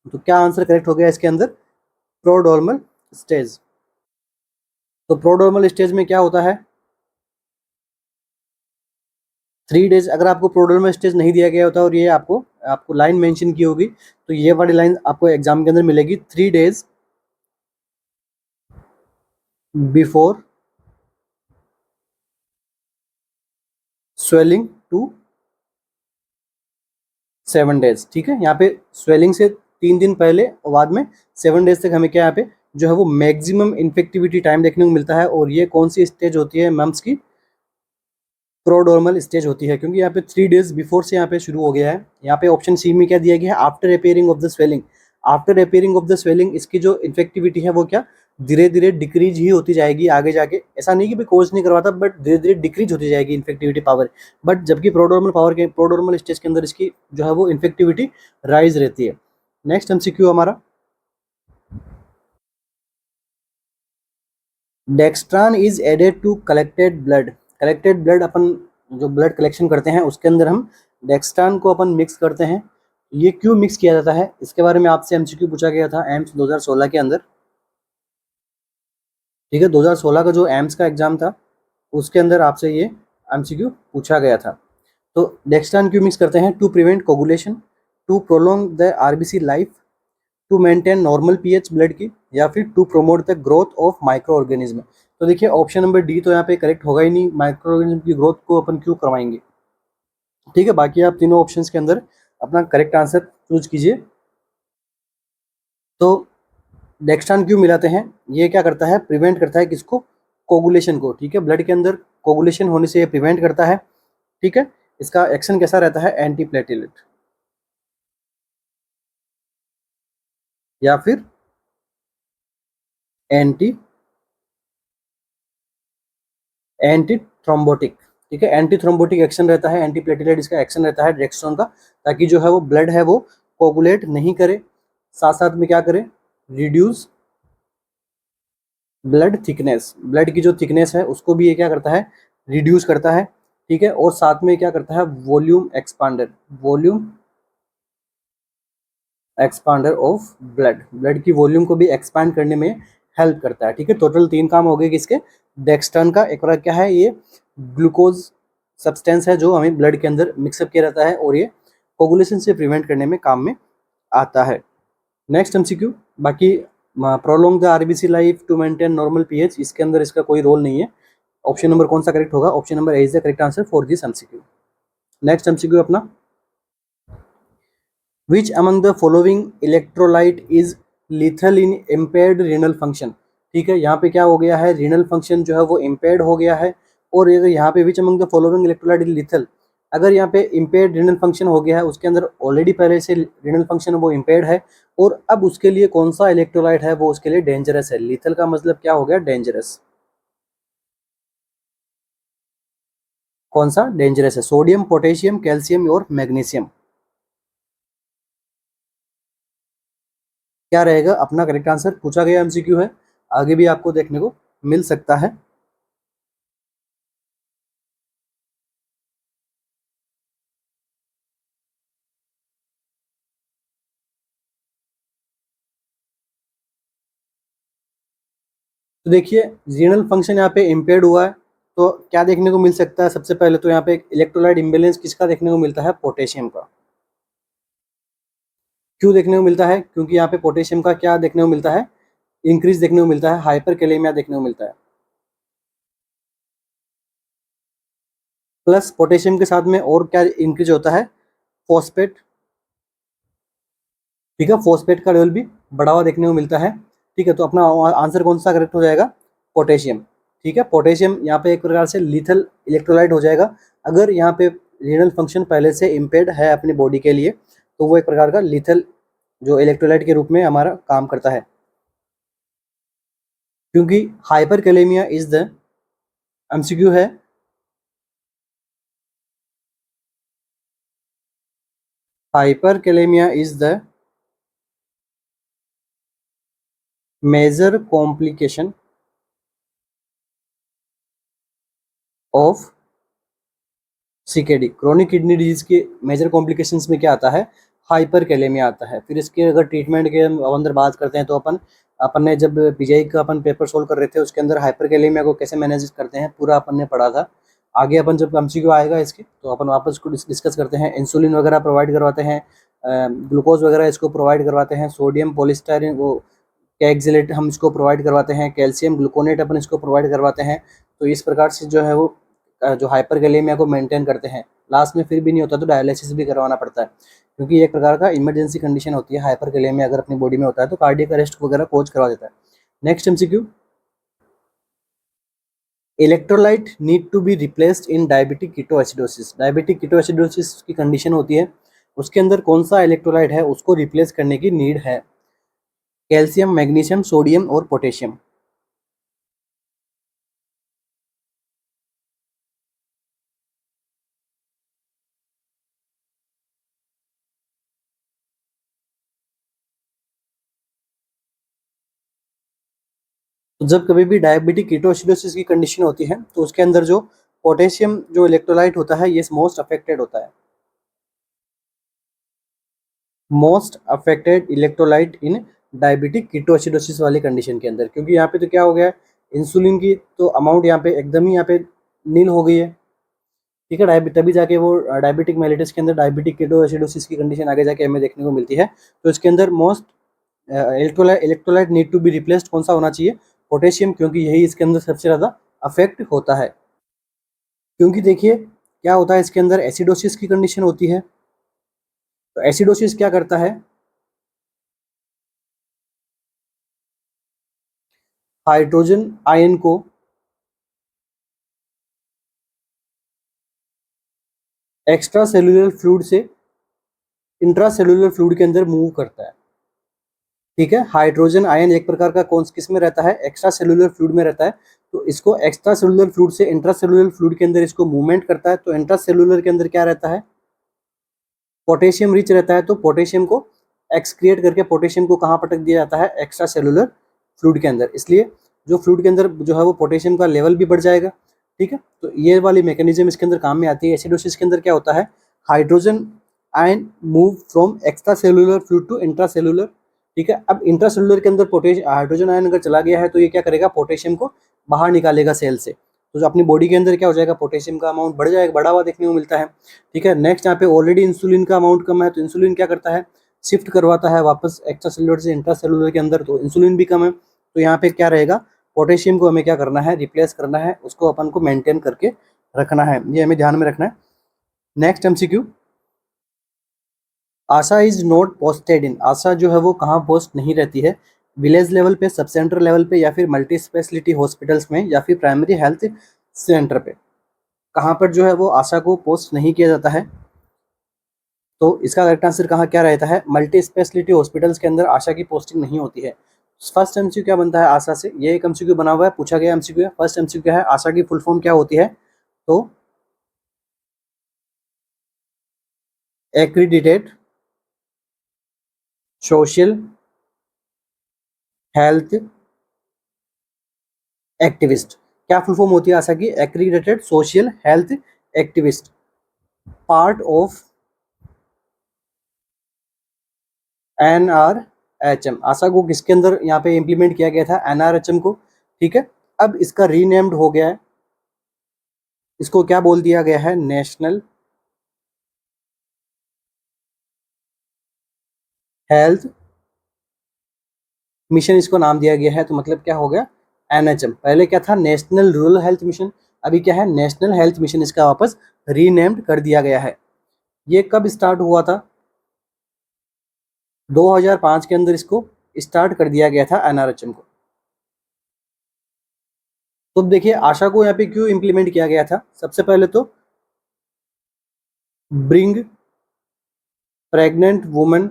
तो क्या आंसर करेक्ट हो गया इसके अंदर, प्रोडोर्मल स्टेज। तो प्रोडोर्मल स्टेज में क्या होता है, 3 डेज। अगर आपको प्रोडोर्मल स्टेज नहीं दिया गया होता और ये आपको आपको लाइन मेंशन की होगी, तो ये वाली लाइन आपको एग्जाम के अंदर मिलेगी, 3 days before swelling to 7 days. ठीक है, यहाँ पे स्वेलिंग से 3 दिन पहले और बाद में 7 डेज तक हमें क्या यहाँ पे जो है वो मैक्सिमम इन्फेक्टिविटी टाइम देखने को मिलता है। और ये कौन सी स्टेज होती है मम्स की, प्रोडोर्मल स्टेज होती है, क्योंकि यहाँ पे 3 डेज बिफोर से यहाँ पे शुरू हो गया है। यहाँ पे ऑप्शन सी में क्या दिया गया है, after appearing of the swelling. After appearing of the swelling इसकी जो इन्फेक्टिविटी है वो क्या धीरे धीरे डिक्रीज ही होती जाएगी आगे जाके। ऐसा नहीं कि भाई कोर्स नहीं करवाता, बट धीरे धीरे डिक्रीज होती जाएगी इन्फेक्टिविटी पावर। बट जबकि प्रोडोर्मल पावर के प्रोडोर्मल स्टेज के अंदर इसकी जो है वो इन्फेक्टिविटी राइज रहती है। नेक्स्ट एमसीक्यू हमारा, dextran is added to collected blood. Collected blood अपन जो ब्लड कलेक्शन करते हैं उसके अंदर हम डेक्स्ट्रान को अपन मिक्स करते हैं। ये क्यों मिक्स किया जाता है, इसके बारे में आपसे एमसीक्यू पूछा गया था एम्स 2016 के अंदर। ठीक है, 2016 का जो एम्स का एग्जाम था उसके अंदर आपसे ये एमसीक्यू पूछा गया था। तो डेक्स्ट्रान क्यों मिक्स करते हैं? To prevent coagulation, to prolong the RBC life, to maintain normal pH blood की, या फिर to promote the growth of microorganism. तो देखिए ऑप्शन नंबर डी तो यहाँ पे करेक्ट होगा ही नहीं, माइक्रो ऑर्गेनिज्म की ग्रोथ को अपन क्यों करवाएंगे। ठीक है, बाकी आप तीनों ऑप्शंस के अंदर अपना करेक्ट आंसर चूज कीजिए। तो डेक्स्ट्रान क्यों मिलाते हैं? ये क्या करता है? प्रिवेंट करता है किसको? कोगुलेशन को। ठीक है, ब्लड के अंदर कोगुलेशन होने से ये प्रिवेंट करता है। ठीक है, इसका एक्शन कैसा रहता है? एंटी प्लेटलेट या फिर एंटी एंटी थ्रोम्बोटिक। ठीक है, एंटी थ्रोम्बोटिक एक्शन रहता है, एंटी प्लेटलेट इसका एक्शन रहता है डेक्स्ट्रॉन का, ताकि जो है वो ब्लड है वो कोगुलेट नहीं करे, साथ साथ में क्या करे? रिड्यूस ब्लड थिकनेस, ब्लड की जो थिकनेस है उसको भी ये क्या करता है? रिड्यूस करता है। ठीक है, और साथ में क्या करता है? Volume expander, volume expander of blood, blood की वॉल्यूम को भी एक्सपांड करने में हेल्प करता है। ठीक है, टोटल 3 काम हो गए किसके? डेक्स्ट्रॉन का। एक और क्या है? ये ग्लूकोज सब्सटेंस है जो हमें ब्लड के अंदर मिक्सअप किया रहता है, और ये कोगुलेशन से प्रिवेंट करने में काम में आता है। नेक्स्ट एमसीक्यू, बाकी prolong the RBC life, to maintain normal pH, इसके अंदर इसका कोई रोल नहीं है। ऑप्शन नंबर कौन सा करेक्ट होगा? Option number A is the correct answer for this MCQ. Next MCQ अपना, which among the following electrolyte is lethal in impaired renal function. ठीक है, यहाँ पे क्या हो गया है? रीनल फंक्शन जो है वो इम्पेयर्ड हो गया है, और अगर यहाँ पे विच among the following electrolyte is lethal, अगर यहाँ पे इम्पेयर्ड रीनल फंक्शन हो गया है, उसके अंदर ऑलरेडी पहले से रीनल फंक्शन वो इम्पेयर्ड है, और अब उसके लिए कौन सा इलेक्ट्रोलाइट है वो उसके लिए डेंजरस है। लिथल का मतलब क्या हो गया? डेंजरस। कौन सा डेंजरस है? सोडियम, पोटेशियम, कैल्शियम और मैग्नीशियम। क्या रहेगा अपना करेक्ट आंसर? पूछा गया एमसीक्यू है, आगे भी आपको देखने को मिल सकता है। तो देखिए रीनल फंक्शन यहाँ पे इम्पेयर्ड हुआ है, तो क्या देखने को मिल सकता है? सबसे पहले तो यहाँ पे इलेक्ट्रोलाइट इम्बेलेंस किसका देखने को मिलता है? पोटेशियम का। क्यों देखने को मिलता है? क्योंकि यहाँ पे पोटेशियम का क्या देखने को मिलता है? इंक्रीज देखने को मिलता है, हाइपर कैलेमिया देखने को मिलता है। प्लस पोटेशियम के साथ में और क्या इंक्रीज होता है? फॉस्फेट। ठीक है, फॉस्फेट का लेवल भी बढ़ा हुआ देखने को मिलता है। ठीक है, तो अपना आंसर कौन सा करेक्ट हो जाएगा? पोटेशियम। ठीक है, पोटेशियम यहाँ पे एक प्रकार से लिथल इलेक्ट्रोलाइट हो जाएगा। अगर यहाँ पे रीनल फंक्शन पहले से इम्पेयर्ड है अपनी बॉडी के लिए, तो वो एक प्रकार का लिथल जो इलेक्ट्रोलाइट के रूप में हमारा काम करता है, क्योंकि hyperkalemia is the MCQ है, hyperkalemia is the major complication of CKD, chronic kidney disease के मेजर कॉम्प्लिकेशंस में क्या आता है? हाइपर कैलेमिया आता है। फिर इसके अगर ट्रीटमेंट के अंदर बात करते हैं, तो अपन अपन ने जब पीजीआई का अपन पेपर सोल्व कर रहे थे, उसके अंदर हाइपर कैलेमिया को कैसे मैनेज करते हैं पूरा अपन ने पढ़ा था। आगे अपन जब एमसीक्यू आएगा इसके, तो अपन वापस को डिस्कस करते हैं। इंसुलिन वगैरह प्रोवाइड करवाते हैं, ग्लूकोज वगैरह इसको प्रोवाइड करवाते हैं, सोडियम पॉलिस्टायरिन वो कैक्सिलेट हम इसको प्रोवाइड करवाते हैं, कैल्शियम ग्लूकोनेट अपन इसको प्रोवाइड करवाते हैं। तो इस प्रकार से जो है वो जो हाइपरकैलेमिया को मेंटेन करते हैं। लास्ट में फिर भी नहीं होता तो डायलिसिस भी करवाना पड़ता है, क्योंकि एक प्रकार का इमरजेंसी कंडीशन होती है। हाइपरकैलेमिया अगर अपनी बॉडी में होता है तो कार्डियक अरेस्ट वगैरह कोच करवा देता है। Next MCQ, electrolyte need to be replaced in diabetic ketoacidosis. Diabetic ketoacidosis की कंडीशन होती है, उसके अंदर कौन सा इलेक्ट्रोलाइट है उसको रिप्लेस करने की नीड है? कैल्शियम, मैग्नीशियम, सोडियम और पोटेशियम। तो जब कभी भी डायबिटिक कीटोएसिडोसिस की कंडीशन होती है, तो उसके अंदर जो पोटेशियम जो इलेक्ट्रोलाइट होता है ये मोस्ट अफेक्टेड होता है, मोस्ट अफेक्टेड इलेक्ट्रोलाइट इन डायबिटिक कीटोएसिडोसिस वाली कंडीशन के अंदर। क्योंकि यहाँ पे तो क्या हो गया, इंसुलिन की तो अमाउंट यहाँ पे एकदम ही यहाँ पे नील हो गई है। ठीक है। तभी जाके वो डायबिटिक मेलिटस के अंदर डायबिटिक केटोएसिडोसिस की कंडीशन आगे जाके हमें देखने को मिलती है। तो इसके अंदर most electrolyte need to be replaced कौन सा होना चाहिए? पोटेशियम, क्योंकि यही इसके अंदर सबसे ज़्यादा अफेक्ट होता है। क्योंकि देखिए क्या होता है, इसके अंदर एसिडोसिस की कंडीशन होती है। तो एसिडोसिस क्या करता है, हाइड्रोजन आयन को एक्स्ट्रा सेलुलर फ्लूइड से इंट्रा सेलुलर फ्लूइड के अंदर मूव करता है। ठीक है, हाइड्रोजन आयन एक प्रकार का कौन किस में रहता है? एक्स्ट्रा सेलुलर फ्लूइड में रहता है। तो इसको एक्स्ट्रा सेलुलर फ्लूइड से इंट्रा सेलुलर फ्लूइड के अंदर इसको मूवमेंट करता है। तो इंट्रा सेलुलर के अंदर क्या रहता है? पोटेशियम रिच रहता है। तो पोटेशियम को एक्सक्रिएट करके पोटेशियम को कहाँ पटक दिया जाता है? एक्स्ट्रा सेलुलर फ्लूइड के अंदर। इसलिए जो फ्लूइड के अंदर जो है वो पोटेशियम का लेवल भी बढ़ जाएगा। ठीक है, तो ये वाली मैकेनिज्म इसके अंदर काम में आती है। एसिडोसिस के अंदर क्या होता है, hydrogen ion move from extracellular fluid to intracellular. ठीक है, अब इंट्रा सेलुलर के अंदर पोटेशियम हाइड्रोजन आयन अगर चला गया है तो ये क्या करेगा, पोटेशियम को बाहर निकालेगा सेल से। तो जो अपनी बॉडी के अंदर क्या हो जाएगा, पोटेशियम का अमाउंट बढ़ जाएगा, बढ़ा हुआ देखने को मिलता है। ठीक है, नेक्स्ट यहाँ पे ऑलरेडी इंसुलिन का अमाउंट कम है, तो इंसुलिन क्या करता है, शिफ्ट करवाता है वापस एक्स्ट्रा सेलुलर से इंट्रा सेलुलर के अंदर। तो इंसुलिन भी कम है, तो यहाँ पे क्या रहेगा, पोटेशियम को हमें क्या करना है, रिप्लेस करना है, उसको अपन को मेंटेन करके रखना है, ये हमें ध्यान में रखना है। Next MCQ, ASHA is not posted in, ASHA जो है वो कहाँ पोस्ट नहीं रहती है? विलेज लेवल पे, सब सेंटर लेवल पे, या फिर मल्टी स्पेशलिटी हॉस्पिटल्स में, या फिर प्राइमरी हेल्थ सेंटर पे, कहाँ पर जो है वो आशा को पोस्ट नहीं किया जाता है? तो इसका करेक्ट आंसर कहाँ क्या रहता है, मल्टी स्पेशलिटी हॉस्पिटल्स के अंदर आशा की पोस्टिंग नहीं होती है। फर्स्ट एमसीक्यू क्या बनता है आशा से, ये एक एमसीक्यू बना हुआ है, पूछा गया एमसीक्यू है। फर्स्ट एमसीक्यू है आशा की फुल फॉर्म क्या होती है? तो एक्रीडिटेड सोशल हेल्थ एक्टिविस्ट। क्या फुल फॉर्म होती है आशा की? Accredited social health activist, part of NRHM। ASHA को किसके अंदर यहाँ पे इम्प्लीमेंट किया गया था? NRHM को। ठीक है, अब इसका रीनेम्ड हो गया है, इसको क्या बोल दिया गया है, नेशनल हेल्थ मिशन इसको नाम दिया गया है। तो मतलब क्या हो गया, NHM। पहले क्या था, नेशनल रूरल हेल्थ मिशन, अभी क्या है, नेशनल हेल्थ मिशन, इसका वापस रीनेम्ड कर दिया गया है। ये कब स्टार्ट हुआ था? 2005 के अंदर इसको स्टार्ट कर दिया गया था NRHM को। तो देखिए आशा को यहाँ पे क्यों इम्प्लीमेंट किया गया था, सबसे पहले तो bring pregnant women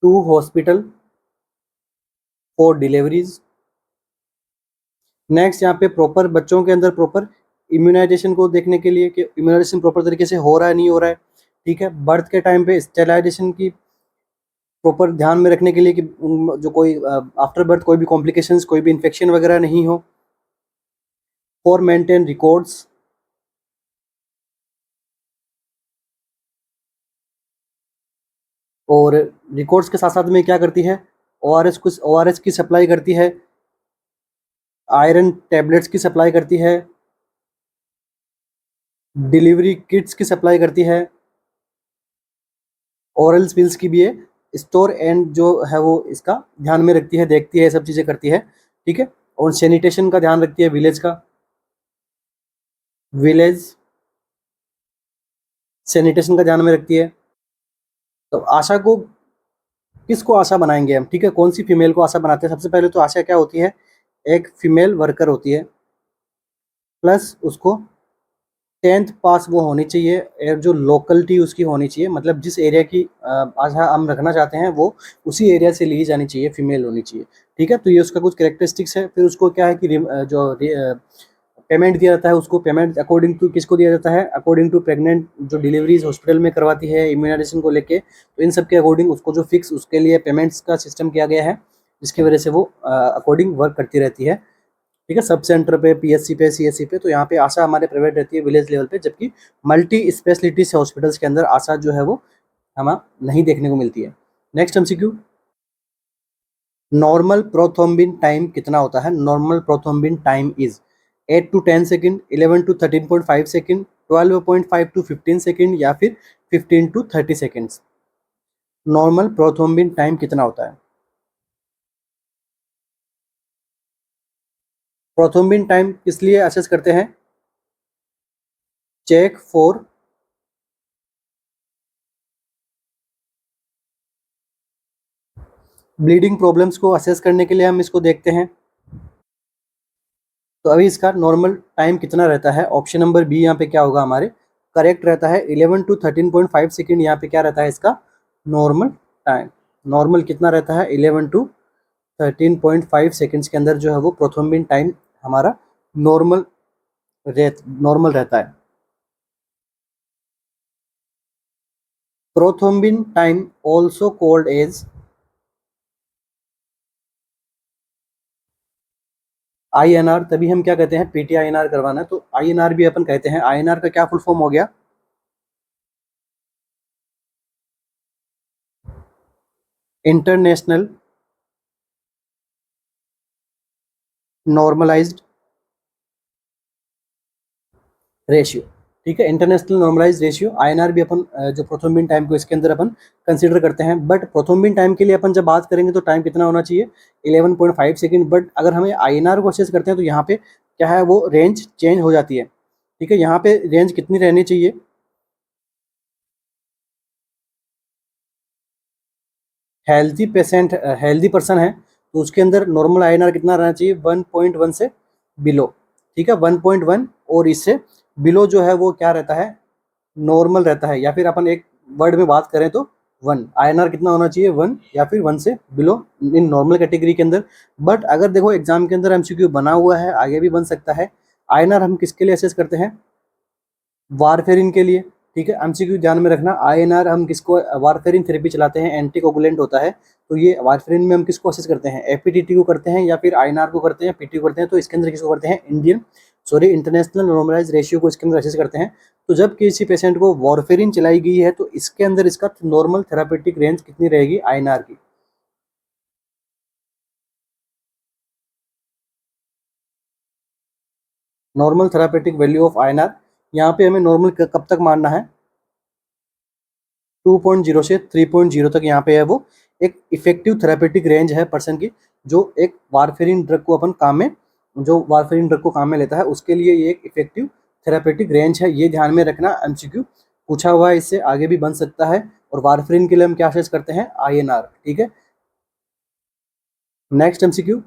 to hospital for deliveries. Next यहाँ पे प्रॉपर बच्चों के अंदर प्रॉपर इम्यूनाइजेशन को देखने के लिए कि इम्यूनाइजेशन प्रॉपर तरीके से हो रहा है नहीं हो रहा है। ठीक है, बर्थ के टाइम पे स्टेलाइजेशन की प्रॉपर ध्यान में रखने के लिए कि जो कोई आफ्टर बर्थ कोई भी कॉम्प्लिकेशंस, कोई भी इन्फेक्शन वगैरह नहीं हो। फॉर मेंटेन रिकॉर्ड्स, और रिकॉर्ड्स के साथ साथ में क्या करती है, ORS की सप्लाई करती है, आयरन टेबलेट्स की सप्लाई करती है, डिलीवरी किट्स की सप्लाई करती है, ओरल पिल्स की भी है, स्टोर एंड जो है वो इसका ध्यान में रखती है, देखती है, ये सब चीज़ें करती है। ठीक है, और सैनिटेशन का ध्यान रखती है, विलेज का, विलेज सैनिटेशन का ध्यान में रखती है। तो आशा को किसको आशा बनाएंगे हम? ठीक है, कौन सी फीमेल को आशा बनाते हैं? सबसे पहले तो आशा क्या होती है, एक फीमेल वर्कर होती है, प्लस उसको 10th पास वो होनी चाहिए, और जो लोकलिटी उसकी होनी चाहिए, मतलब जिस एरिया की आशा हम रखना चाहते हैं वो उसी एरिया से ली जानी चाहिए, फीमेल होनी चाहिए। ठीक है, तो ये उसका कुछ कैरेक्टरिस्टिक्स है। फिर उसको क्या है कि जो पेमेंट दिया जाता है, उसको पेमेंट अकॉर्डिंग टू किसको दिया जाता है, अकॉर्डिंग टू प्रेग्नेंट जो डिलीवरीज हॉस्पिटल में करवाती है इम्यूनाइजेशन को लेके, तो इन सब के अकॉर्डिंग उसको जो फिक्स उसके लिए पेमेंट्स का सिस्टम किया गया है, जिसकी वजह से वो अकॉर्डिंग वर्क करती रहती है। ठीक है, सब सेंटर पे, PSC पे, CSC पे, तो यहाँ पे आशा हमारे प्राइवेट रहती है विलेज लेवल पे, जबकि मल्टी स्पेशलिटीज हॉस्पिटल्स के अंदर आशा जो है वो हमें नहीं देखने को मिलती है। Next MCQ, normal prothrombin time कितना होता है? Normal prothrombin time is, 8 to 10 second, 11 to 13.5 second, 12.5 to 15 second या फिर 15 to 30 seconds. Normal prothrombin time कितना होता है? प्रोथ्रोम्बिन टाइम किस लिए असेस करते हैं? चेक फॉर ब्लीडिंग प्रॉब्लम्स को असेस करने के लिए हम इसको देखते हैं। तो अभी इसका नॉर्मल टाइम कितना रहता है? ऑप्शन नंबर बी यहाँ पे क्या होगा हमारे करेक्ट रहता है, 11 टू 13.5 सेकेंड यहाँ पे क्या रहता है इसका नॉर्मल टाइम। नॉर्मल कितना रहता है? 11 टू 13.5 सेकेंड्स के अंदर जो है वो प्रोथ्रोम्बिन टाइम हमारा नॉर्मल नॉर्मल रहता है। Prothrombin time also called as INR, तभी हम क्या कहते हैं PTINR करवाना है तो INR भी अपन कहते हैं। INR का क्या फुल फॉर्म हो गया? International normalized ratio. ठीक है, इंटरनेशनल नॉर्मलाइज्ड रेशियो INR भी अपन जो प्रोथ्रोम्बिन टाइम को इसके अंदर अपन कंसीडर करते हैं। बट प्रोथ्रोम्बिन टाइम के लिए अपन जब बात करेंगे तो टाइम कितना होना चाहिए? 11.5 सेकेंड। बट अगर हमें INR को असेस करते हैं तो यहाँ पे क्या है वो रेंज चेंज हो जाती है। ठीक है, यहाँ पे रेंज कितनी रहनी चाहिए? हेल्दी पर्सन है तो उसके अंदर नॉर्मल INR कितना रहना चाहिए? 1.1 से बिलो। ठीक है, 1.1 और इससे बिलो जो है वो क्या रहता है? नॉर्मल रहता है। या फिर अपन एक वर्ड में बात करें तो 1 INR कितना होना चाहिए? 1 या फिर 1 से बिलो इन नॉर्मल कैटेगरी के अंदर। बट अगर देखो एग्जाम के अंदर MCQ बना हुआ है, आगे भी बन सकता है। INR हम किसके लिए असेस करते हैं? वारफेरिन के लिए। ठीक है, MCQ ध्यान में रखना, INR हम किसको वारफेरिन थेरेपी चलाते हैं, एंटीकोगुलेंट होता है तो ये वारफेरिन में हम किसको असेस करते हैं? APTT को करते हैं या फिर INR को करते हैं, PT को करते हैं। तो इसके अंदर किसको करते हैं? इंटरनेशनल नॉर्मलाइज्ड रेशियो को इसके अंदर असेस करते हैं। तो जब किसी पेशेंट को वारफेरिन चलाई गई है तो इसके अंदर इसका नॉर्मल थेरापेटिक रेंज कितनी रहेगी INR की? Normal therapeutic value of INR यहाँ पे हमें नॉर्मल कब तक मानना है? 2.0 से 3.0 तक यहाँ पे है वो एक इफेक्टिव थेरापेटिक रेंज है पर्सन की, जो एक वारफेरिन ड्रग को अपन काम में जो वारफेरिन ड्रग को काम में लेता है उसके लिए ये एक इफेक्टिव थेरापेटिक रेंज है। ये ध्यान में रखना, MCQ पूछा हुआ है, इससे आगे भी बन सकता है। और वारफेरिन के लिए हम क्या असेस करते हैं? INR। ठीक है, next MCQ,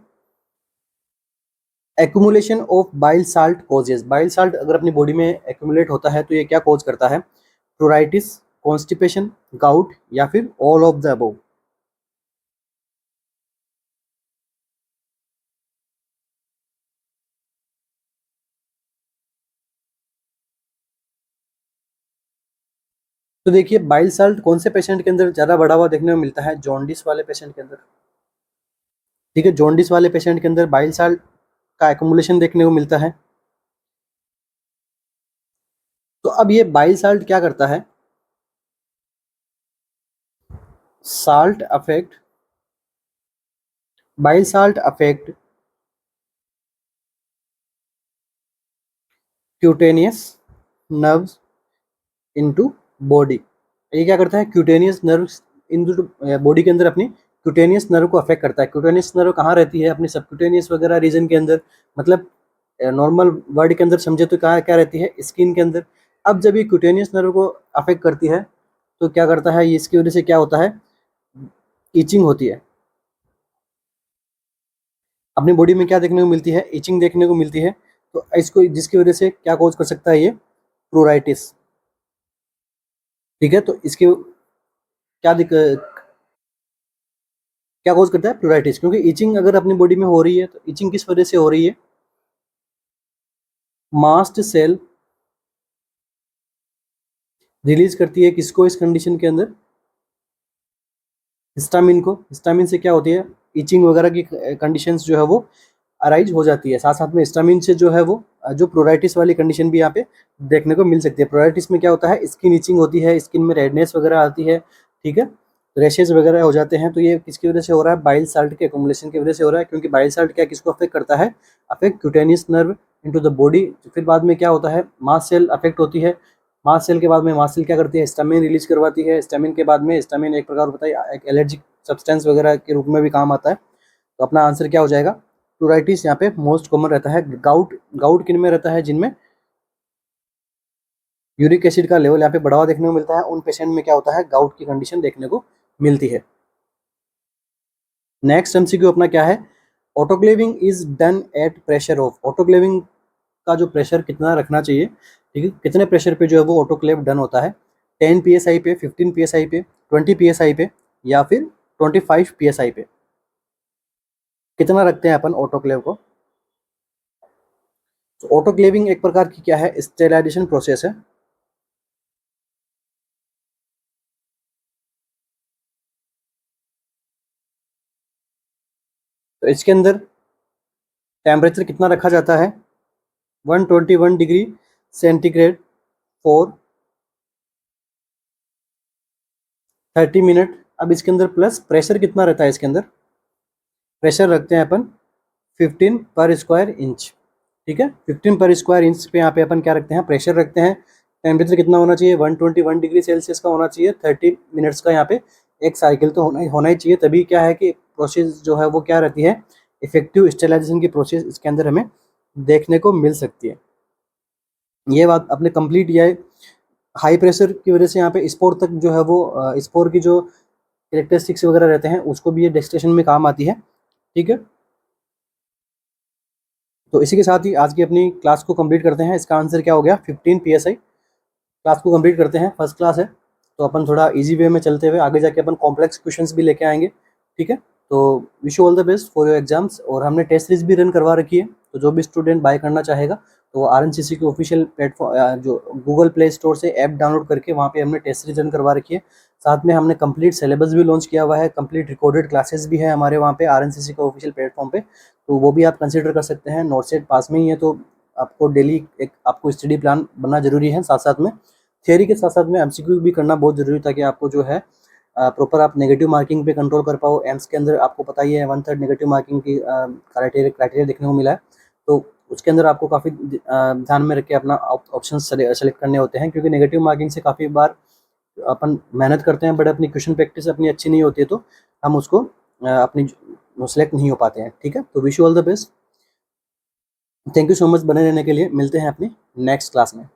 accumulation of bile salt causes. Bile salt अगर अपनी बॉडी में एक्यूमुलेट होता है तो ये क्या कॉज करता है? प्रोराइटिस, कॉन्स्टिपेशन, गाउट या फिर ऑल ऑफ द अबव। तो देखिए बाइल साल्ट कौन से पेशेंट के अंदर ज़्यादा बढ़ा हुआ देखने को मिलता है? जॉन्डिस वाले पेशेंट के अंदर। ठीक है, जॉन्डिस वाले पेशेंट के अंदर बाइल साल्ट का एक्युमुलेशन देखने को मिलता है। तो अब ये बाइल साल्ट क्या करता है? Salt affect bile salt affect cutaneous nerves into body. ये क्या करता है? क्यूटेनियस नर्व्स इनटू बॉडी के अंदर अपनी क्यूटेनियस नर्व को अफेक्ट करता है। क्यूटेनियस नर्व कहाँ रहती है? अपनी सबक्यूटेनियस वगैरह रीजन के अंदर, मतलब नॉर्मल वर्ड के अंदर समझे तो कहाँ क्या रहती है? स्किन के अंदर। अब जब ये क्यूटेनियस नर्व को अफेक्ट करती है तो क्या करता है? ये इसकी वजह से क्या होता है? ईचिंग होती है। अपनी बॉडी में क्या देखने को मिलती है? ईचिंग देखने को मिलती है। तो इसको जिसकी वजह से क्या कॉज कर सकता है? ये प्रोराइटिस। ठीक है, तो इसके क्या क्या कॉज करता है? प्रोराइटिस। क्योंकि ईचिंग अगर अपनी बॉडी में हो रही है तो ईचिंग किस वजह से हो रही है? मास्ट सेल रिलीज करती है किसको इस कंडीशन के अंदर? हिस्टामिन को। हिस्टामिन से क्या होती है? ईचिंग वगैरह की कंडीशंस जो है वो अराइज हो जाती है। साथ साथ में हिस्टामिन से जो है वो जो प्रोराइटिस वाली कंडीशन भी यहाँ पे देखने को मिल सकती है। प्रोराइटिस में क्या होता है? स्किन ईचिंग होती है, स्किन में रेडनेस वगैरह आती है। ठीक है, रैशेज वगैरह हो जाते हैं, तो ये किसकी वजह से हो रहा है? बाइल साल्ट के एक्युमुलेशन की वजह से हो रहा है, क्योंकि बाइल साल्ट क्या किसको अफेक्ट करता है? Affect cutaneous nerve into the body. फिर बाद में क्या होता है? मास्ट सेल अफेक्ट होती है। मास्ट सेल के बाद में मास्ट सेल क्या करती है? हिस्टामिन रिलीज करवाती है। हिस्टामिन के बाद में, हिस्टामिन एक प्रकार बताइए एक एलर्जिक सब्सटेंस वगैरह के रूप में भी काम आता है। तो अपना आंसर क्या हो जाएगा? प्लूराइटिस यहाँ पे मोस्ट कॉमन रहता है। गाउट, गाउट किन में रहता है? जिनमें यूरिक एसिड का लेवल यहाँ पे बढ़ावा देखने को मिलता है, उन पेशेंट में क्या होता है? गाउट की कंडीशन देखने को मिलती है। नेक्स्ट एमसीक्यू अपना क्या है? Autoclaving is done at pressure of. Autoclaving का जो प्रेशर कितना रखना चाहिए, ठीक है, कितने प्रेशर पे जो है वो ऑटोक्लेव डन होता है? 10 psi पे, 15 psi पे, 20 psi पे, या फिर 25 psi पे? कितना रखते हैं अपन ऑटोक्लेव को? तो ऑटोक्लेविंग एक प्रकार की क्या है? स्टेरिलाइजेशन प्रोसेस है। तो इसके अंदर टेम्परेचर कितना रखा जाता है? 121 डिग्री सेंटीग्रेड फॉर 30 मिनट। अब इसके अंदर प्लस प्रेशर कितना रहता है? इसके अंदर प्रेशर रखते हैं अपन 15 पर स्क्वायर इंच, ठीक है। 15 पर स्क्वायर इंच पे यहाँ पे अपन क्या रखते हैं? प्रेशर रखते हैं। टेम्परेचर कितना होना चाहिए? 121 डिग्री सेल्सियस का होना चाहिए। 30 मिनट्स का यहाँ पे एक साइकिल तो होना ही चाहिए, तभी क्या है कि प्रोसेस जो है वो क्या रहती है? इफेक्टिव स्टेरिलाइजेशन की प्रोसेस इसके अंदर हमें देखने को मिल सकती है। ये बात आपने कंप्लीट किया है। हाई प्रेशर की वजह से यहाँ पे स्पोर तक जो है वो स्पोर की जो कैरेक्टरिस्टिक्स वगैरह रहते हैं उसको भी ये डेस्टिनेशन में काम आती है, ठीक है। तो इसी के साथ ही आज की अपनी क्लास को कंप्लीट करते हैं। इसका आंसर क्या हो गया? 15 psi। क्लास को कंप्लीट करते हैं, फर्स्ट क्लास है तो अपन थोड़ा इजी वे में चलते हुए आगे जाके अपन कॉम्प्लेक्स क्वेश्चंस भी लेके आएंगे, ठीक है। तो wish you all the best for your exams. और हमने टेस्ट सीरीज भी रन करवा रखी है, तो जो भी स्टूडेंट बाय करना चाहेगा तो वो RNCC के ऑफिशियल प्लेटफॉर्म जो गूगल प्ले स्टोर से ऐप डाउनलोड करके वहाँ पे हमने टेस्ट सीरीज रन करवा रखी है। साथ में हमने कंप्लीट सिलेबस भी लॉन्च किया हुआ है, कंप्लीट रिकॉर्डेड क्लासेस भी है हमारे वहाँ पे RNCC के ऑफिशियल प्लेटफॉर्म पे, तो वो भी आप कंसिडर कर सकते हैं। नोट सेट पास में ही है तो आपको डेली एक आपको स्टडी प्लान बनना जरूरी है। साथ साथ में थियरी के साथ साथ में एमसीक्यू भी करना बहुत जरूरी है, ताकि आपको जो है प्रॉपर आप नेगेटिव मार्किंग पे कंट्रोल कर पाओ। एम्स के अंदर आपको पता ही है 1/3 नेगेटिव मार्किंग की क्राइटेरिया देखने को मिला है, तो उसके अंदर आपको काफ़ी ध्यान में रख के अपना ऑप्शन सेलेक्ट करने होते हैं, क्योंकि नेगेटिव मार्किंग से काफ़ी बार अपन मेहनत करते हैं बट अपनी क्वेश्चन प्रैक्टिस अपनी अच्छी नहीं होती है, तो हम उसको अपनी सेलेक्ट नहीं हो पाते हैं, ठीक है। तो wish you all the best, thank you so much बने रहने के लिए। मिलते हैं अपनी नेक्स्ट क्लास में।